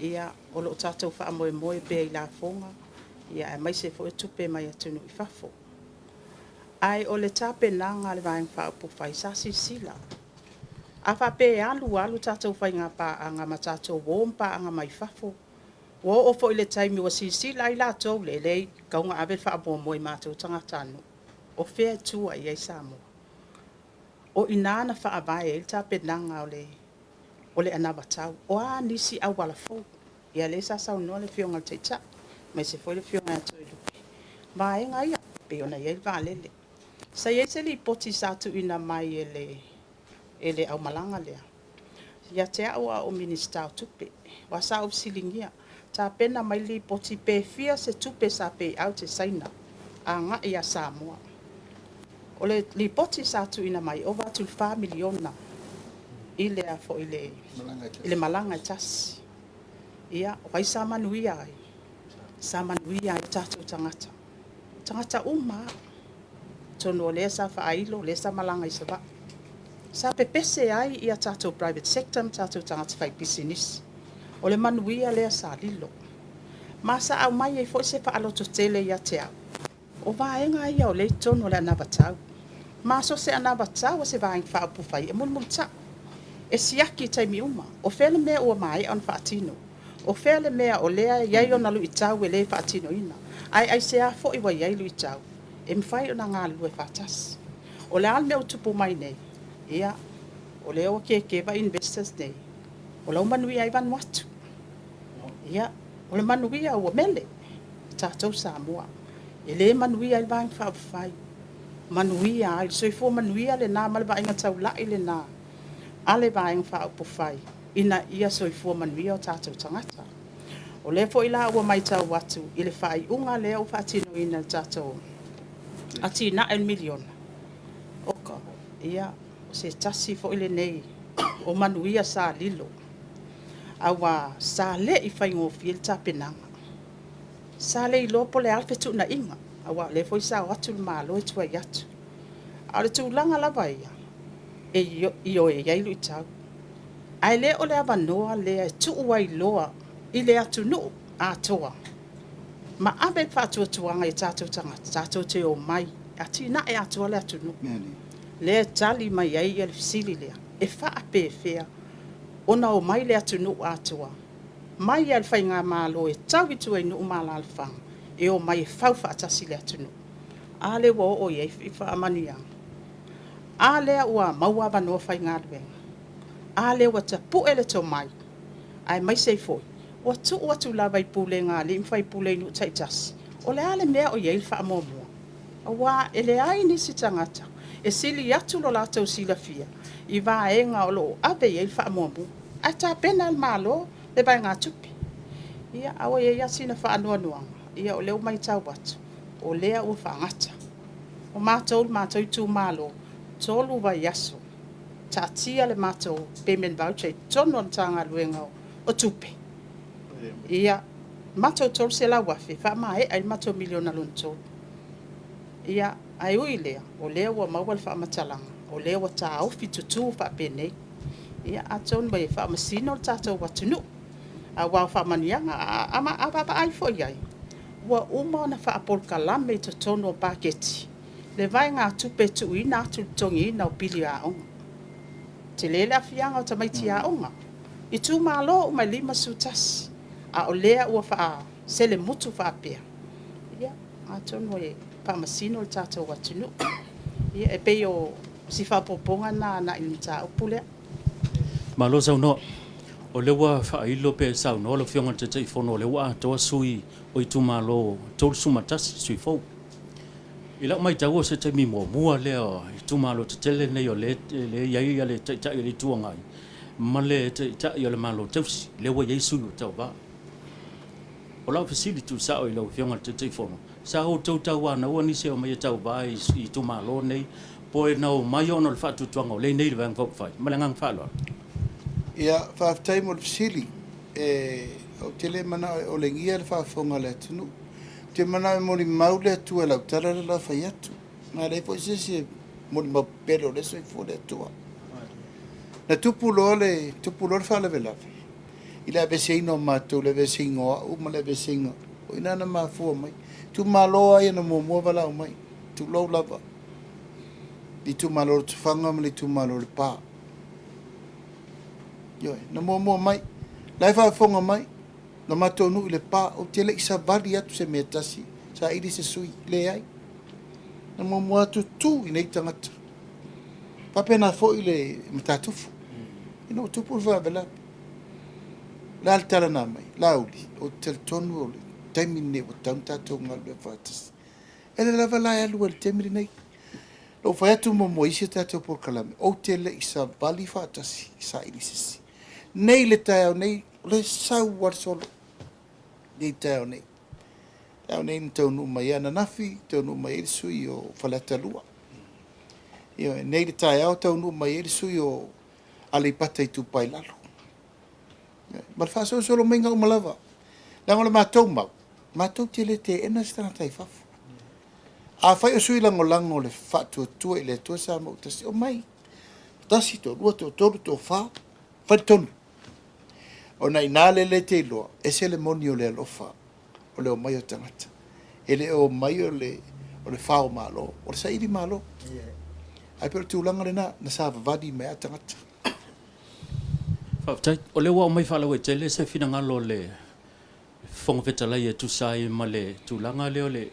Ia, o lo tatou wha moe moe bea i la fonga. Ia mai se fo tupe mai atunu I fafo. Ai o le tape nanga le vaeng Faupufai sa sisila. A fape alu tatou whainga pa anga ma tatou wompa anga mai fafo. Wo o fo ile taimi wa sisila I latou le kaunga awe whaaboa moi mātou tangatano. O fea tua I Samoa. O inana whaavae il tape nanga o le anabatau. O a nisi au wala fo. Ia le sa sau no le fionga teita. Mai se foi le fionga atu I lupi. Vaenga ia. Pe ona ia il valele. Sa ia se li poti sa tu ina mai ele au malanga lea. Ia te aua o minista o tupe. Wa sa au silingia. Ta pena mai li poti pe fia se tupe sa pe au te saina. A nga ia Samoa. O le li poti sa tu ina mai o watu 5 miliona. Ile a fo ile malanga I Tasi. Ia, wai sa manuia ai. Sa manuia ai tatou tangata. Tangata uma. Tono le sa whaailo, le sa malanga I saba. Sa pepese ai ia tatou private sector, tatou tangata whai business. O le manuia lea sa lilo. Masa au mai e fo se whaaloto tele ia te au. O vaenga ia o le tono le anabatau. Maso se anabatau o se vaeng Faupufai e mulmulta. E siaki taimi uma. O fele mea ua mai on whaatino. O fele mea o lea iai o nalu I tau e le whaatino ina. Ai se a fo iwa iai lu I tau. E mwhai o na ngā lue whaatas. O le al mea utupu mai nei. Ia, o le o kewa investors nei. O lau manui ai vanuatu. Ia, o le manui a ua mele. Tātou Samoa. E le manui ai vaeng Faupufai. Manui ai, soifo manui le nā male vaenga tau lai le nā. Ale vaeng Faupufai. Ina ia soifo manui o tātou tangata. O le fo ila ua mai tau watu. I le whai unga le au whaatino ina tātou. Ati na el miliona. Oka, ia, se tasi fo ile nei. O manuia sa lilo. Awa sa le I whaingo fiel tapenanga. Sa le I lopo le alfetu na inga. Awa le fo isa watu le malo e tua yatu. A le tūlanga lava ia. E io e iailu I tau. Ai le o le avanoa le e tuu I loa. I le atu nu Atua. Ma abe Faatuatuanga I tātou tangata, tātou te o mai. Ati na e Atua le atu nu. Le tali mai ai e le fisili lea. E whaape e fea. Ona o mai le atu nu Atua. Mai e le whainga malo e tau itu e nu umala alfang. E o mai e whau whaatasi le atu nu. A le wo o iei I whaamanianga. A le ua maua wanoa whainga aluenga. A le ua tapu e le to mai. Ai mai sei foi. Watu lava I pule ngā li Faipule nu taitasi. O le ale mea o iei whaamomua. Awa ele ai nisi tangata. E sili atu lo lātou sila fia. I vaenga o lo ave iei whaamomu. Ai tā pena al malo le vai ngā tupi. Ia awa iei asina whaanua nuanga. Ia o leo mai tau watu. O lea ua whaangata. O mātou Itumalo. Tolu vai yaso. Tā tia le mātou payment voucher. Tono tanga luenga o tupe. Ia mato tol se la wafi fa mai ai mato miliona lonto. Ia ai ui lea o lea wa mawal fa matalanga o lea wa ta au fitu fa pene. Ia aton mai fa masino tato watunu. A wa fa manianga ama apa ai fo iai. Wa uma na fa apol kalame to tono paketi. Le vai ngā tupe tu ina tu tongi na pili a onga. Te lele afianga o tamaiti a onga. Itumalo o mai 5 sutas. A o lea ua wha sele mutu wha apea. Ia, a tono e pamasino le tātou watunu. Ia, e pei o si whapoponga na ilimita upulea. Malo sau no. O lewa whailo pe sau no. Lo fionga te Taitaifono. Lewa atoa sui o Itumalo. Tol sumatasi sui fau. Ila mai tau se te mi mua leo. Itumalo te tele nei o le iai le taitai le tuangai. Ma le taitai o le malo tausi. Lewa iai sui o tau ba. O lau fasili tu sa o I lau fionga te Taitaifono. Sa o tau wana ua nise o mai tau ba I Itumalo nei. Po e nau mai ono le Faatuatua o le nei le vang Faupufai. Malangang whaloa. Ia, whaafitai mo le fasili. O tele mana o le ngia le whaafonga le atunu. Te mana e mori maule atua lau tala le la whai atu. Nga le po isese mori mapelo le soifo le atua. Na tupu lo le wha lewe lawe. I le veseino mātou le veseino a uma le veseino O ina na mafua mai. Itumalo ai na mua wala mai. Tu lau lava. Itumalo le tufanga ma le itumalo le pā. Yo, na mua mai. Lai whaafonga mai. Na matonu i le pā. O te le isa vali atu se mea tasi. Sa iri se sui. Le ai. Na mua atu tu i nei tangata. Papena fo i le matatufu. Ino tupu le whaavela. La al tala nā mai. Lauli. O te tonu o le taimine o taun tātou ngā lua whātasi. Ele lava lai alu le temiri nei. Lo whai atu mo isi tātou por kalame. O te le isa vali whātasi. Sa iri sisi. Nei le tai au nei. Le sau war solo. Nei tai au nei. Au nei ni taunu mai ana nafi. Taunu mai sui o Faleatalua. Nei le tai au taunu mai sui o ale pata I tupai lalo. Ma le whaasau solo mai ngau malawa. Lango le mātou mau. Mātou te le te ena stana Taitaifono. A whai o sui lango le Faatuatua I le tua Samoa Tasi. O mai. Tasi to lua to toru to wha. Whai tonu. O nai nāle le te iloa. E se le moni o le alofa. O le o mai o tangata. E le o mai o le whao malo. O le sairi malo. Ai pero tūlanga le na sa vavadi mea tangata. Whaftai, o le wao mai whalawe te le se whina ngalo le whongawhetalai e tusai ma le tūlanga leo le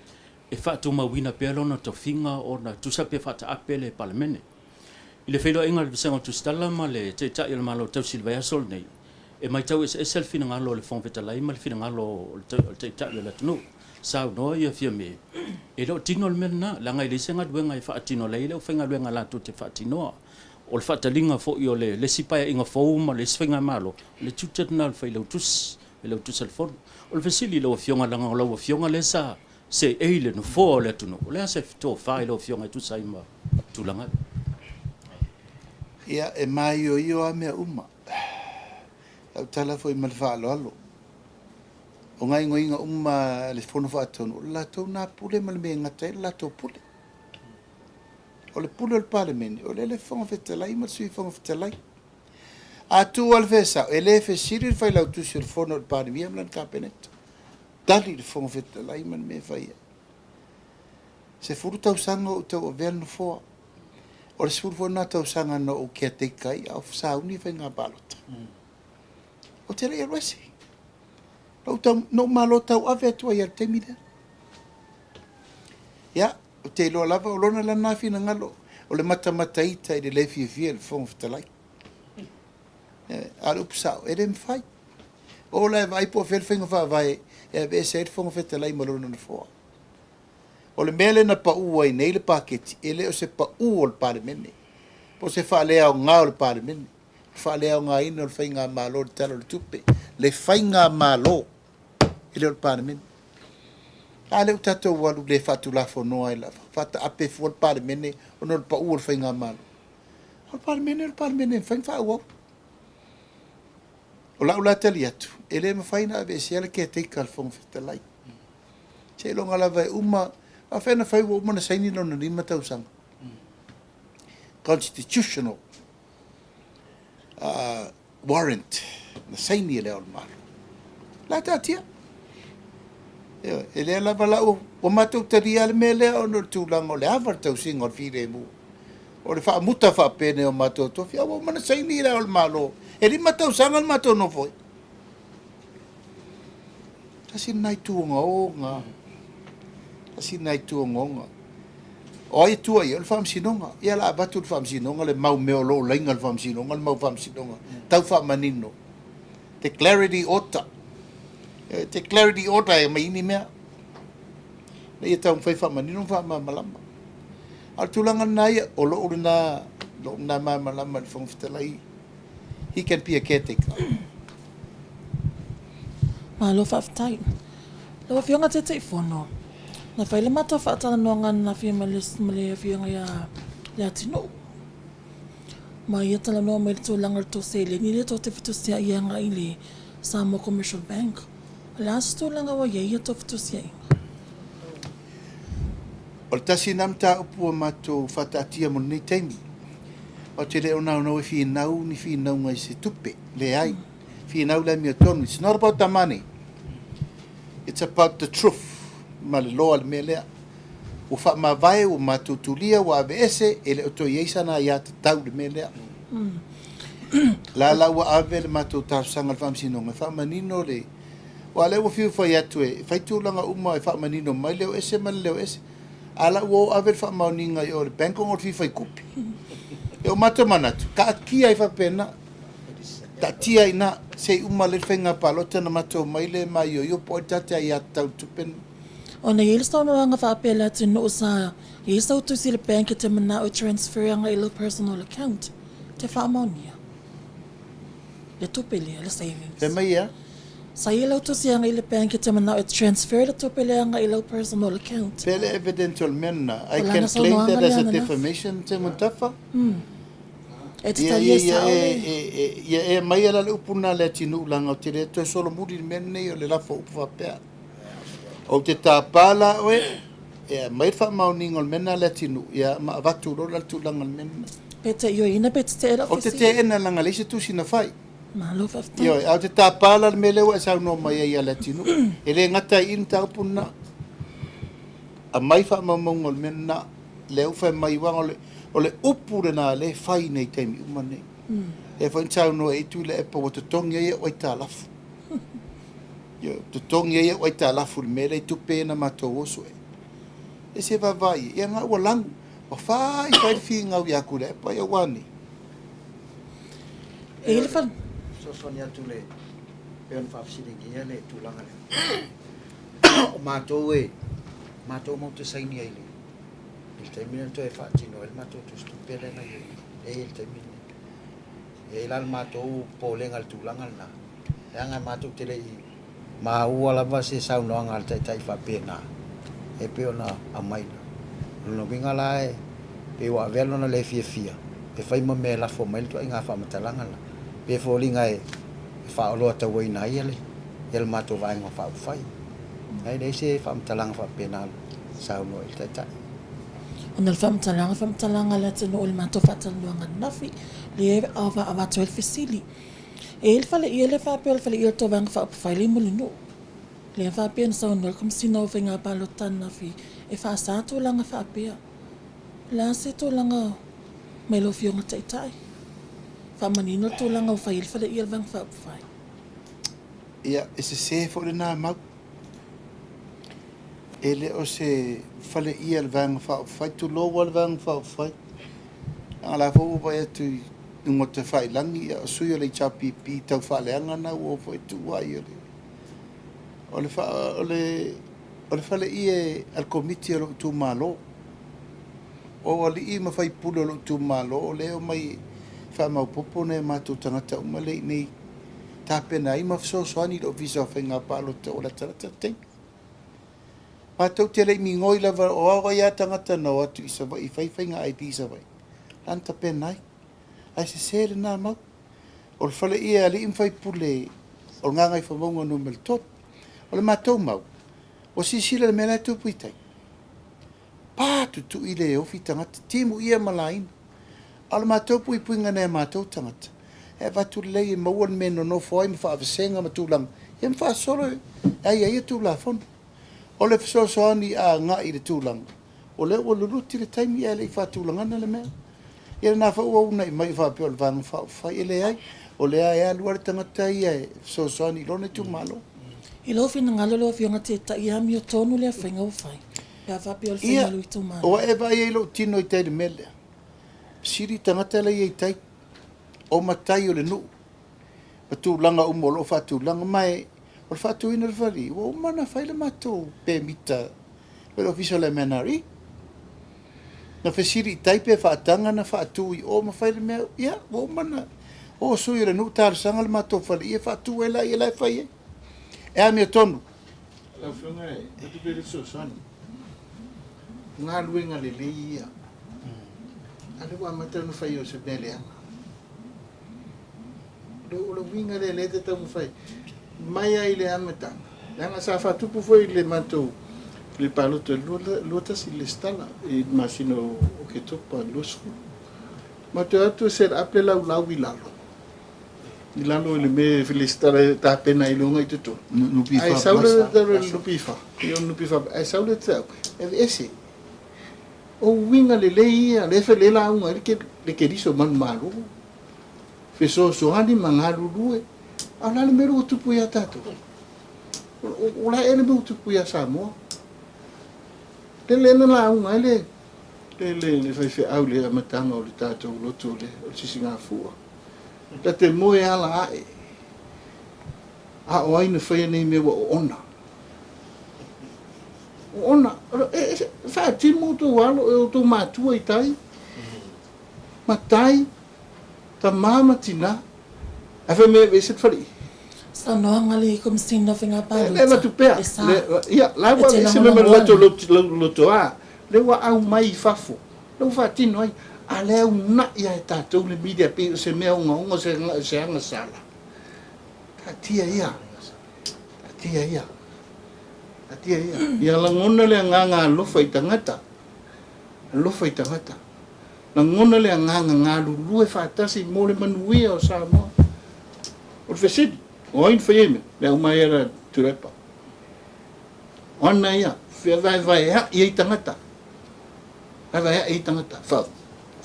e whaatu mawina pēlo na to whinga o na tusape whaata ape le palamene. I le whailo inga le bisengo Tusitala ma le te tai le malo tau silvaya sol nei. E mai tau e sel whina ngalo le whongawhetalai ma le whina ngalo te tai le tunu. Sao no ia fia me. E lo tino le mena la ngai le senga duenga I whaatino le ile o whainga luenga la tu te whaatinoa. O le whaatalinga fo I o le sipaya inga fau ma le swinga malo. Le tutatna le whailau tus. E lau tus alfono. O le fesili lau fionga langa o lau fionga le sa. Se eile no fo le tunu. O le ase fito whai lau fionga tu sa ima tulanga. Ia e mai o io a mea uma. Au tala fo I malfa alo alo. O ngai ngoinga uma le fono whaatonu. La tau nā pule ma le mea ngatai la tau pule. O le pule o le palemene. O le whangawhetalai ma le sui whangawhetalai. Atua le whesa. E le whesiri le whailau tusi o le fono o le palemia mlan kāpeneta. Dali le whangawhetalai ma le mea whaia. Se furu tau sanga o tau o vea no foa. O le sifuru fo nā tau sanga no o kia teikai. Au whasauni whai ngā balota. O te rei arwesi. No malo tau ave atua ia te mire. Ya, o te loa lava o lona la nafi na ngalo. O le mata ita I le lefi fia le fonga fitalai. Ale upsao, e le mwhai. O la e vai po whelwhenga whaavai, e ve se e fonga fitalai malona na foa. O le mele na pa ua I nei le paketi, e le o se pa ua o le palemene. Po se whaalea o ngā o le palemene. Whaalea o ngā ina o le whainga malo le tala o le tupe. Le whainga malo. Ele o palemene. Ale o tatou walu le faatulafonoa I lava. Fata ape fua le palemene o no le paua o le whainga malo. O le palemene, whainga whaau. O lau la tali atu. Ele ma whaina ave se ala kia teika le whonga whetalai. Se longa lava e uma, a whaina whaiwa uma na saini no na lima tausanga. Constitutional warrant. Na saini ele o le malo. La tatia. Ele la bala o matou taria le mele o no tulanga o le avar tau singa o fire mu. O le fa muta fa pene o matou to fia o mana saini la o malo. Ele matou sanga le matou no foi. Tasi nai tuonga o nga. Tasi nai tuonga o nga. O ai tua I o le whamsinonga. Ia la abatu le whamsinonga le mau meo lo lainga le whamsinonga le mau whamsinonga. Tau whamanino. Te clarity ota. Te clarity order e mai ni mea. Na ia tau mwhaiwha manino wha malama. Al tulanga nai o lo na malama le whangwhitalai. He can be a caretaker. Malo whaftai. Lawa whionga te Taitaifono. Na whaile mata whaatana noanga na whia male whionga ia tino. Ma ia tala noa mai le tōlanga le tō sele. Ni le tō te whitusia ia nga I le Samoa Commercial Bank. Last tōlanga wa ia tō whitusia inga. O le tasi namta upua mato whataatia mo nei taimi. O te leo nau nau e whienau ni whienau ngai se tupe. Le ai. Whienau le mea tonu. It's not about the money. it's about the truth. Ma le loa le melea. O wha ma vai o matutulia wa ave ese ele o to yeisana ia te tau le melea. La wa ave le matu tausanga le whamsinonga. Wha manino le. Wa le o fiu whai atu e. Whai tūlanga uma e wha manino mai leo ese ma leo ese. Ala o ave le wha mauninga i o le bankong o le fiwhai kupi. E o mato manatu. Ka akia i wha pena. Ta tia ina se uma le whenga palota na mato mai le mai o yo po tate ai atau tupen. O na yele stau na nga whaapela te no sa yele stau tu si le bank te mana o transfer anga ilo personal account te whaamaunia. Le tupele le savings. Te mai ia? Sa yele tu si anga ilo bank te mana o transfer le tupele anga ilo personal account. Pele evidential mena. I Wala can na sa claim noanga that as a leana na. defamation te muntafa. E te tau yes sa ole. Ia mai ala le upuna le tinu langa o te re to solo muri mene o le lafo upa pea. O te tāpala oe, ia mai wha mauninga o mena le tinu, ia ma avatu rola tu langa o mena. Pe te io ina pe te era O te te ena langa leise tu sina whai. Malo whaftai. Ia, au te tāpala le mele oe sau no mai ia le tinu. E le ngata i in taupuna. A mai wha maumonga o mena, le uwhai mai wanga o le upu le nā le whai nei teimi umane. E whain sau no e tu le epa o te tongi ia oi tā lafu. Yo, te tongi ia oi tā lafu le mele i tupe na matou oso e. E se vavai, ia ngā ua langu. O whai fi ngau i aku le epa ia wani. E ele whan. So soni atu le peon whafsiringi ia le tūlanga le. O mātou e, mātou mau te saini ai le. Il taimina to e whaatino, el mātou tu stupere na i e il taimina. E ilal mātou pōlenga le tūlanga le na. E anga mātou te le i ma ua lava se sau noanga al Taitaifono pena. E peo na amaina. Luna winga la e pe wa velo na le fia. Pe fai ma me la fo mai to inga fa matalanga la. Pe fo linga e fa lo ta waina ile. El mato vai ngo Faupufai. Ai dei se fa matalanga fa pena sau no il Taitai. Ona le whamtalanga la te no o le mato whataluanga nafi. Le e awa awa to el fisili. E ele fale ia le whapea le fale ia to wanga Faupufai le Mulipola. Le whapea na sa unol kom sino o whenga palotana fi. E whaasa to langa whapea. La se to langa mai lo fionga Taitai. Whamanino to langa o whai ele fale ia le wanga Faupufai. Ia, e se fo le nā mau. Ele o se fale ia le wanga Faupufai, tu loa le wanga Faupufai. Anga la fo upa e tu ngo te whai langi, o sui o le chapipi tau whaleanga na ua fo e tu wai o le fale ia al komiti o lo Itumalo. O li i ma Faipule o lo Itumalo, o leo mai whamaupopo ne mātou tangata umale nei tāpena i mawhisosoani lo visa o whainga pālo te o la tarata teng. Mātou te rei mi ngoi lava o awa ia tangata no atu i sawa i whaiwhainga ai di sawa. Anta penai. Ai se sere nā mau. O le whale ia li im Faipule o ngangai whamaunga no mel tot. O le mātou mau. O si sila le mena tupu i tai. Pātu tu i le ofi tangata. Timu ia malaina. O le mātou pui puinga nei mātou tangata. E watu lei e maua le meno no fwai ma whaavesenga ma tūlanga. Ia mwha soro ai tūla whonu. O le whasosoani a ngā i le tūlanga. O le o luluti le taimi e le i whatūlanga na le mea. Ia nā whaua una i mai whapeo le vanga Faupufai e le ai. O le ai alua le tangata i e whasosoani i lona Itumalo. I lo fina ngalo lo fionga te ta i ami o tonu le whainga o whai. Pea whapeo le whainga lo Itumalo. O e vai e lo tino i tai le mele. Siri tangata le i tai. O matai o le nu. Patūlanga umolo o whatūlanga mai. O le whatu ina le whari. O mana whai le mato pe mita. Pero fiso le menari. Na whesiri i tai pe whaatanga na whatu i o ma whai le mea. Ia, o mana. O sui le nu tārsanga le mato whari. Ia whatu e lai whai e. E a mea tonu. Lau whiunga e, atu pere sosani. Ngā luenga le le ia. Ale wa matau no whai o se mele anga. Lo winga le te tau whai. Mai ai le amatanga. Langa sa whatupu foi le matou. Le palota luata si le stala. I masino o ke topa losfu. Matou atu ser aple lau i lalo. Ni lalo le me filistare ta pena i lunga i tuto. Nupi Ai fa. saule da nupi fa. Io nupi fa. Ai saule tau. Ese. O winga le ia le fe le la unga le ke riso man malu. Fe so ani mangalu lue. Ala le meru tupu ya tato. Ola ele me tupu ya Samoa. Le la unga le fai au le matanga o le tato loto le o sisinga fua. Da te moe ala ae. A o aina whaia nei me wa o ona. O ona. Wha timo tō walo e o tō mātua i tai. Matai. Ta māma tina. A wha me e set whari. Sa noanga le komisina whinga pāluta. Le watu pēa. Ia, lai wa e se me loto a. Le wa au mai fafo. Le wha tino ai. A le au na ia e tātou le media pe se mea unga se anga sala. Ta tia ia. Ia langona le nganga lofa i tangata. Langona le nganga ngā lulu e whātasi mo le manuia o Samoa. O le whesedi. O ain whaieme. Le au mai era turepa. Ona ia. Vai ia i tangata. Vai ia i tangata.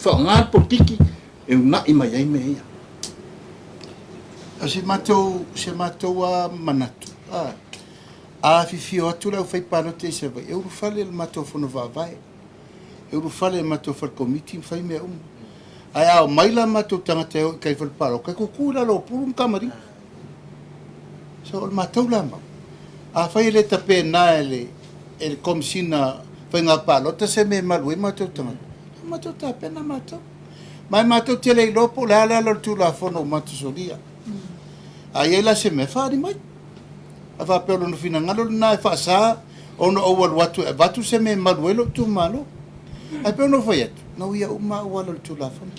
Whao ngā politiki e una i mai ai me ia. Se matou a manatu. A fifio atu lau whai panote se vai. Euru whale le matou whono vāvai. Euru whale le matou whal komiti whai mea umu. Ai au maila matou tangata eo kai whal paro. Kai kukura lo purum kamari. So le matou lama. A whai le tape na ele komisina whai ngā palota se me malui matou tangata. Matou ta pena matou. Mai matou te lei lopo le ala lo tula fono matou solia. Ai ela se me fari mai. A fa pelo no fina ngalo na fa sa ono o watu e watu se me maluelo Itumalo. Ai pelo no foi atu. No ia uma o lo tula fono.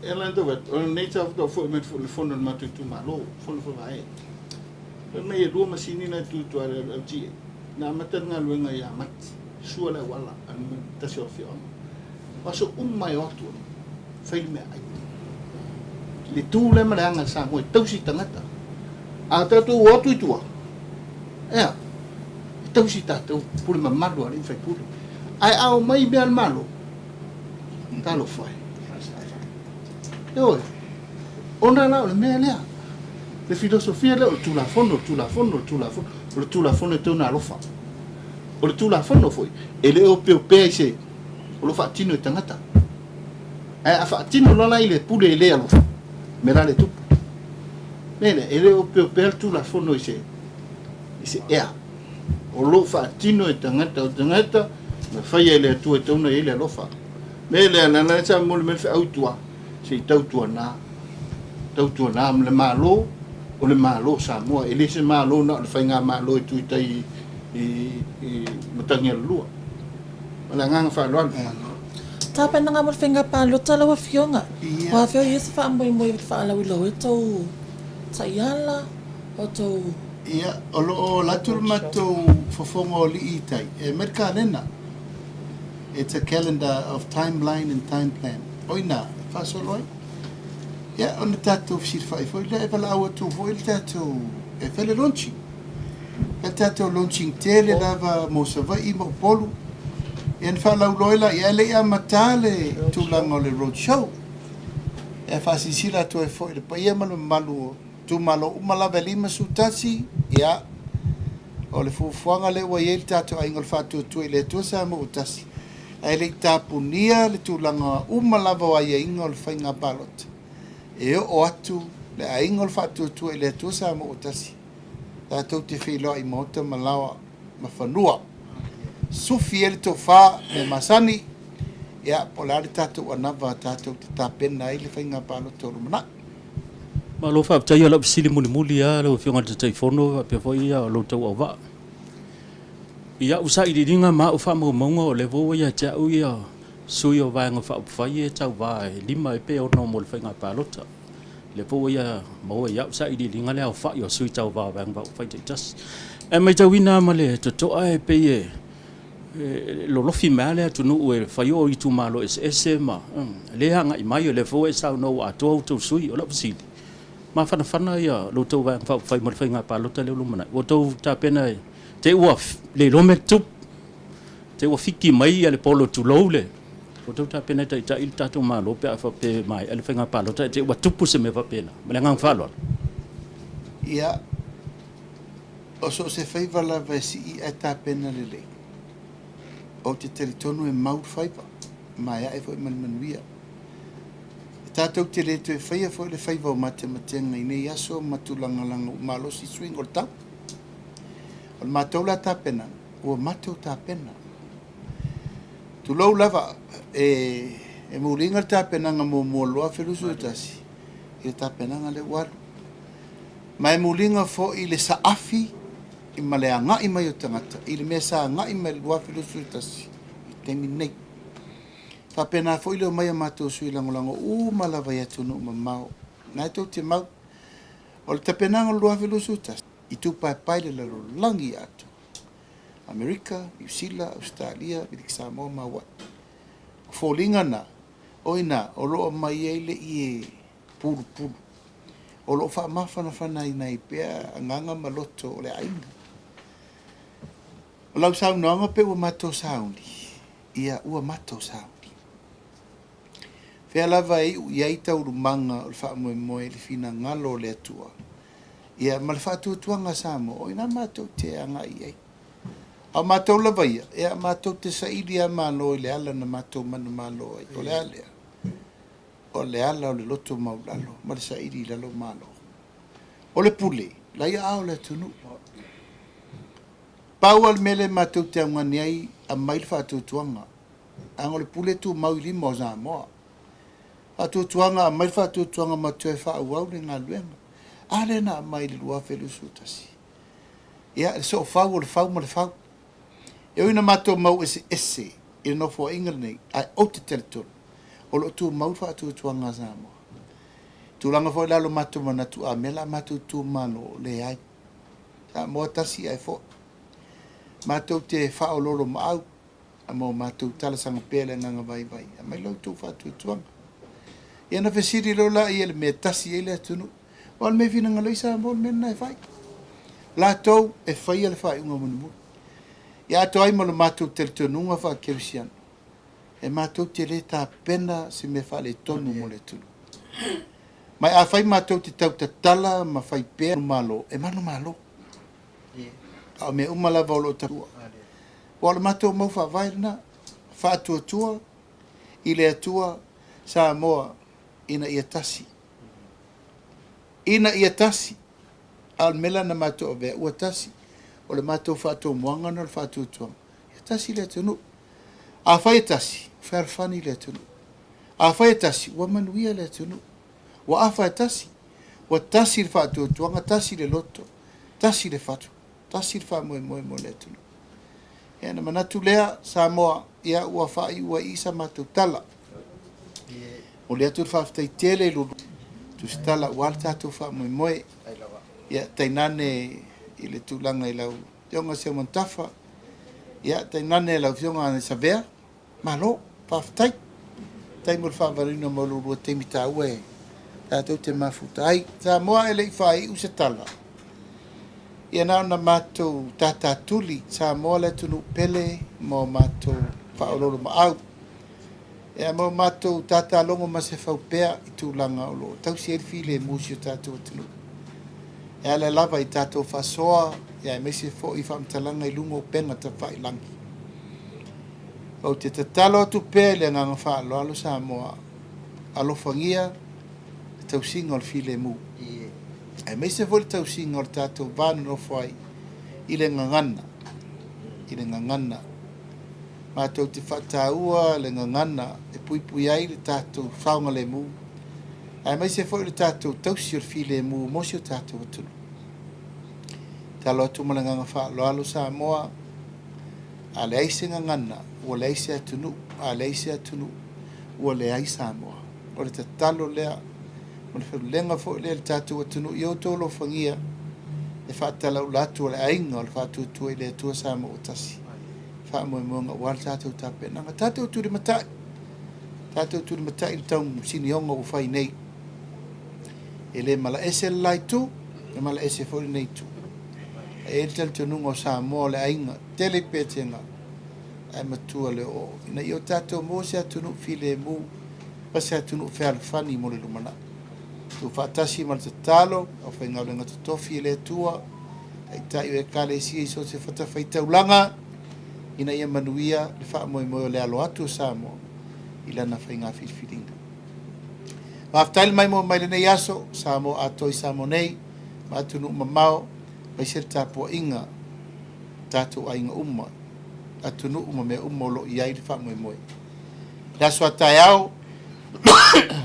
Ela ndo vet. O nature of the fono fono matou Itumalo. Fono vai. Me e rua masini na tu al ti. Na matanga luenga ya mat. Suala wala an tasi o fiona. Paso mai otu fai me ai le tu le malanga sa mo tausi tangata a tatu otu itua tausi tatu pule mamalu ali fai pule ai au mai be al malo talo fai yo ona la le me le filosofia le tu la fondo tu la fondo te una lofa o tu la fondo foi ele o pe se o lo fatino e tangata. A fatino lola ile pule ile alo. Mera le tupu. Mene, ele o pe tu la fono ise ea. O lo fatino e tangata me fai ele tu e tona ile alofa. Mele ana sa mo me fa autua. Se tautua na le malo o le malo Samoa ele se malo na le fai nga malo tu tai i matangia lua. Malangang whaaloan. Tāpai nanga mo whinga pāluta lawa fionga. Wa fio yesu wha amoi Laaulialemalietoa e tau taiala o tau... Ia, o latul matou fofonga o li i tai. E merka nena. It's a calendar of timeline and time plan. Oina, whasoloi. Ia, ona tātou fisir whaifoi. Le e wala awa tū foi, le tātou e whele launching. Le tātou launching tele lava mo savai mo polu. Ian whalauloila i ele ia matale tūlanga o le road show. E whasisira tu e fo i le paia malu Itumalo umalawa lima su Tasi. Ia. O le fufuanga le wa yel tātou aingal Faatuatua i le tuasa mo Tasi. E le tāpunia le tūlanga umalawa wa inga o le whainga balot. E o atu le aingal Faatuatua i le tuasa mo Tasi. Tātou te whiloa i mota malawa mawhanua. Sufi ele Tofa me masani ia polari tātou anava tātou te tāpena i le whainga pālo tōru mana. Ma lo fa tai ala sili muli ya lo fionga Taitaifono pe foi ya lo tau ava. Ia usa i ringa ma u fa mo o le vo ya cha u ya suyo Vaega Faupufai e tau va lima e pe o no mo le whainga pālota. Le vo ya mo ya usa i ringa le au fa yo sui tau va Vaega Faupufai te tas. E mai tawina ma le to ai pe ye lo lofi male tu no e fai o Itumalo ese ma le hanga i mai le vo e sa no Atua to sui o la sili ma fana ia lo tau va fai mo fai nga pa lo tele lo mana o tau ta pena te ua le lo me tup te ua fiki mai ale polo tu lo le o tau ta pena ta il tatu ma lo pe fa pe mai ale fai nga pa lo te ua tupu se me va pena ma ngang fa lo ia o so se fai vala va si i ta pena le o te teritonu e mau fai pa ma ia e foi manuia tatou te le te whaia foi le whaiva o matematenga i nei aso matulanga langa malo si swing o tau. O le matou la tapena, o matou tapena. Tu lau lava e muuringa le tapenanga mo loa whirusu tasi. I le tapenanga le waru. Ma e muuringa fo i le saafi i male a ngai mai o tangata. I le mea sa ngai mai le loa whirusu tasi. I tengi nei. Whapena fo i leo mai a mātou sui langolango malawa ia tunu mamao. Nai tau te mau. O le tapenanga lua velu sutas. I tu pai le lalo langi atu. Amerika, New Zealand, Australia, Bidik Samoa, Mawa. Fōlinga na. Oina, o loo mai eile i e puru. O loo wha mawhana i nei pia anganga maloto o le ainga. O lau saunanga pe ua mātou sauni. Ia ua mātou sauni. Fea lava e iai tauru manga o le wha moe le fina ngalo le atua. Ia ma le wha tuatuanga Samoa, o ina mātou te anga iai. Au mātou lava ia, ea mātou te saili a mālo i le ala na mātou manu mālo ai. O le alea. O le ala o le loto maulalo, ma le saili i lalo mālo. O le pule, la ia ao le tunu. Pau al mele mātou te angani ai a mail wha tuatuanga. Ango le pule tu mau i lima o Samoa. Faatuatua mai faatuatua ma te fa au le ngaluenga ale na mai le lua felu sutasi ia so fa o le fa mo le fa eu ina mato mau ese e no fo inglene ai o te telton o lo tu mau faatuatua nga Samoa tu langa fo la lo mato mana tu a mela mato tu mano le ai ta mo tasi ai fo mato te fa o lo ma au amo mato tala sanga pele nga vai mai lo tu faatuatua ia na fesiri lo la ia le me tasi ele atunu o me fina ngaloi sa mo me na fai la tou e fai ele fai unga munu ia to ai mo le matu tel tununga fa keusian e matu te le ta pena se me fa le tonu mo le tunu mai a fai matu te tau tala ma fai pe malo e manu malo a me umala volo ta o le matu mo fa vai na fa tua ile atua Samoa ina ia tasi. Ina ia tasi. Al mela na mato ove ua tasi. O le mato fato moanga no le fato tuam. Ia tasi le tunu. A fai tasi. Farfani le tunu. A fai tasi. Wa manuia le tunu. Wa a fai tasi. Wa tasi le fato tuanga. Tasi le loto. Tasi le fato. Tasi le fa moe le tunu. Ia na manatu lea Samoa. Ia ua fai ua isa mato tala. O le atu whaftai tele lulu. Tusitala wal tatu wha moe. Ia tainane i le tūlanga i lau. Tionga se montafa. Ia tainane i lau fionga ane savea. Malo, whaftai. Taimul whavarino mo lulu te mita ue. Tātou te mafutai. Tā moa ele i whai usatala. Ia nao na mātou tata tuli. Tā moa le tunu pele mo mātou whaololo ma au. E mo matou tata longo ma se faupea i tūlanga o lo. Tau si elfile musi o tatou atunu. E ala lava i tatou fasoa, e ai mese fo i whamtalanga i lungo penga ta whai langi. O te tatalo atu pea le nganga wha alo Samoa, alofangia, tau singa o file mu. E mese fo le tau singa o tatou vanu no whai, i le ngangana. I le ngangana. Mātou te whataua le ngangana e pui ai le tātou whaunga le mu. Ai mai se fo le tātou tausi o file mu mosi o tātou atunu. Talo atu malanganga wha Samoa a le aise ngangana ua le aise atunu, a le aise atunu ua le aise Samoa. O le tatalo lea, o le whalulenga fo le tātou atunu i auto lo whangia e whatalau latu o le ainga o le whatuatua i le atua Samoa o Tasi. Fa mo nga wal tatou tape nga tatou tu matai i tau sinionga o fai nei e le mala ese lai tu e mala ese foli nei tu e tel tunungo Samoa le ainga tele petenga ai matua le o ina io tato mo se atunu file mu pa se atunu fe alfani mo le lumana tu fatasi mal talo o fe ngau lenga tofi le tua ai tai e kale si so se fata faita ulanga ina ia manuia le fa mo le alo atu Samoa ila na fa inga filinga aftal mai mo mai le nei aso Samoa atoi Samoa nei ma tunu mamao mai se tapo inga tatu ainga umma atunu umma me umma lo iai le fa mo da so taiao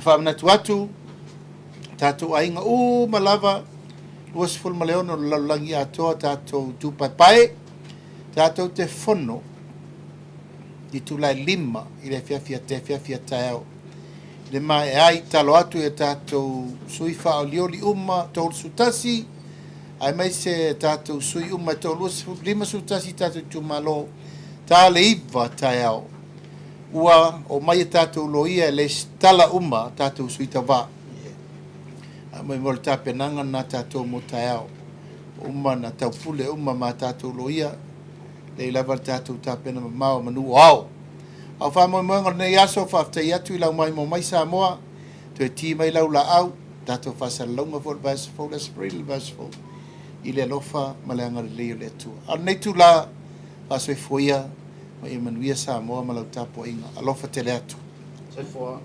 fa na tuatu tatu ainga malava was ful maleono langi ato tatu tu pai tatu te fono di tu la lima ile fia taiao le mai ai talo atu e tatu sui Faaupufai umma tol sutasi ai mai se tatu sui umma tol lima sutasi tatu Itumalo ta le iva taiao ua o mai tatu loia le stala umma tatu sui tava mai mo ta penanga na tatu mo taiao umma na taupule umma ma tatu loia le lava tatu ta pena mau manu au au fa mo nei aso fa te atu la mai mo mai Samoa te ti mai lau la au tatu fa sa longa for bas for the spring bas for ile lofa malanga le tu al nei tu la fa se foia mai manuia Samoa ma lau tapo inga alofa te le atu Se fo.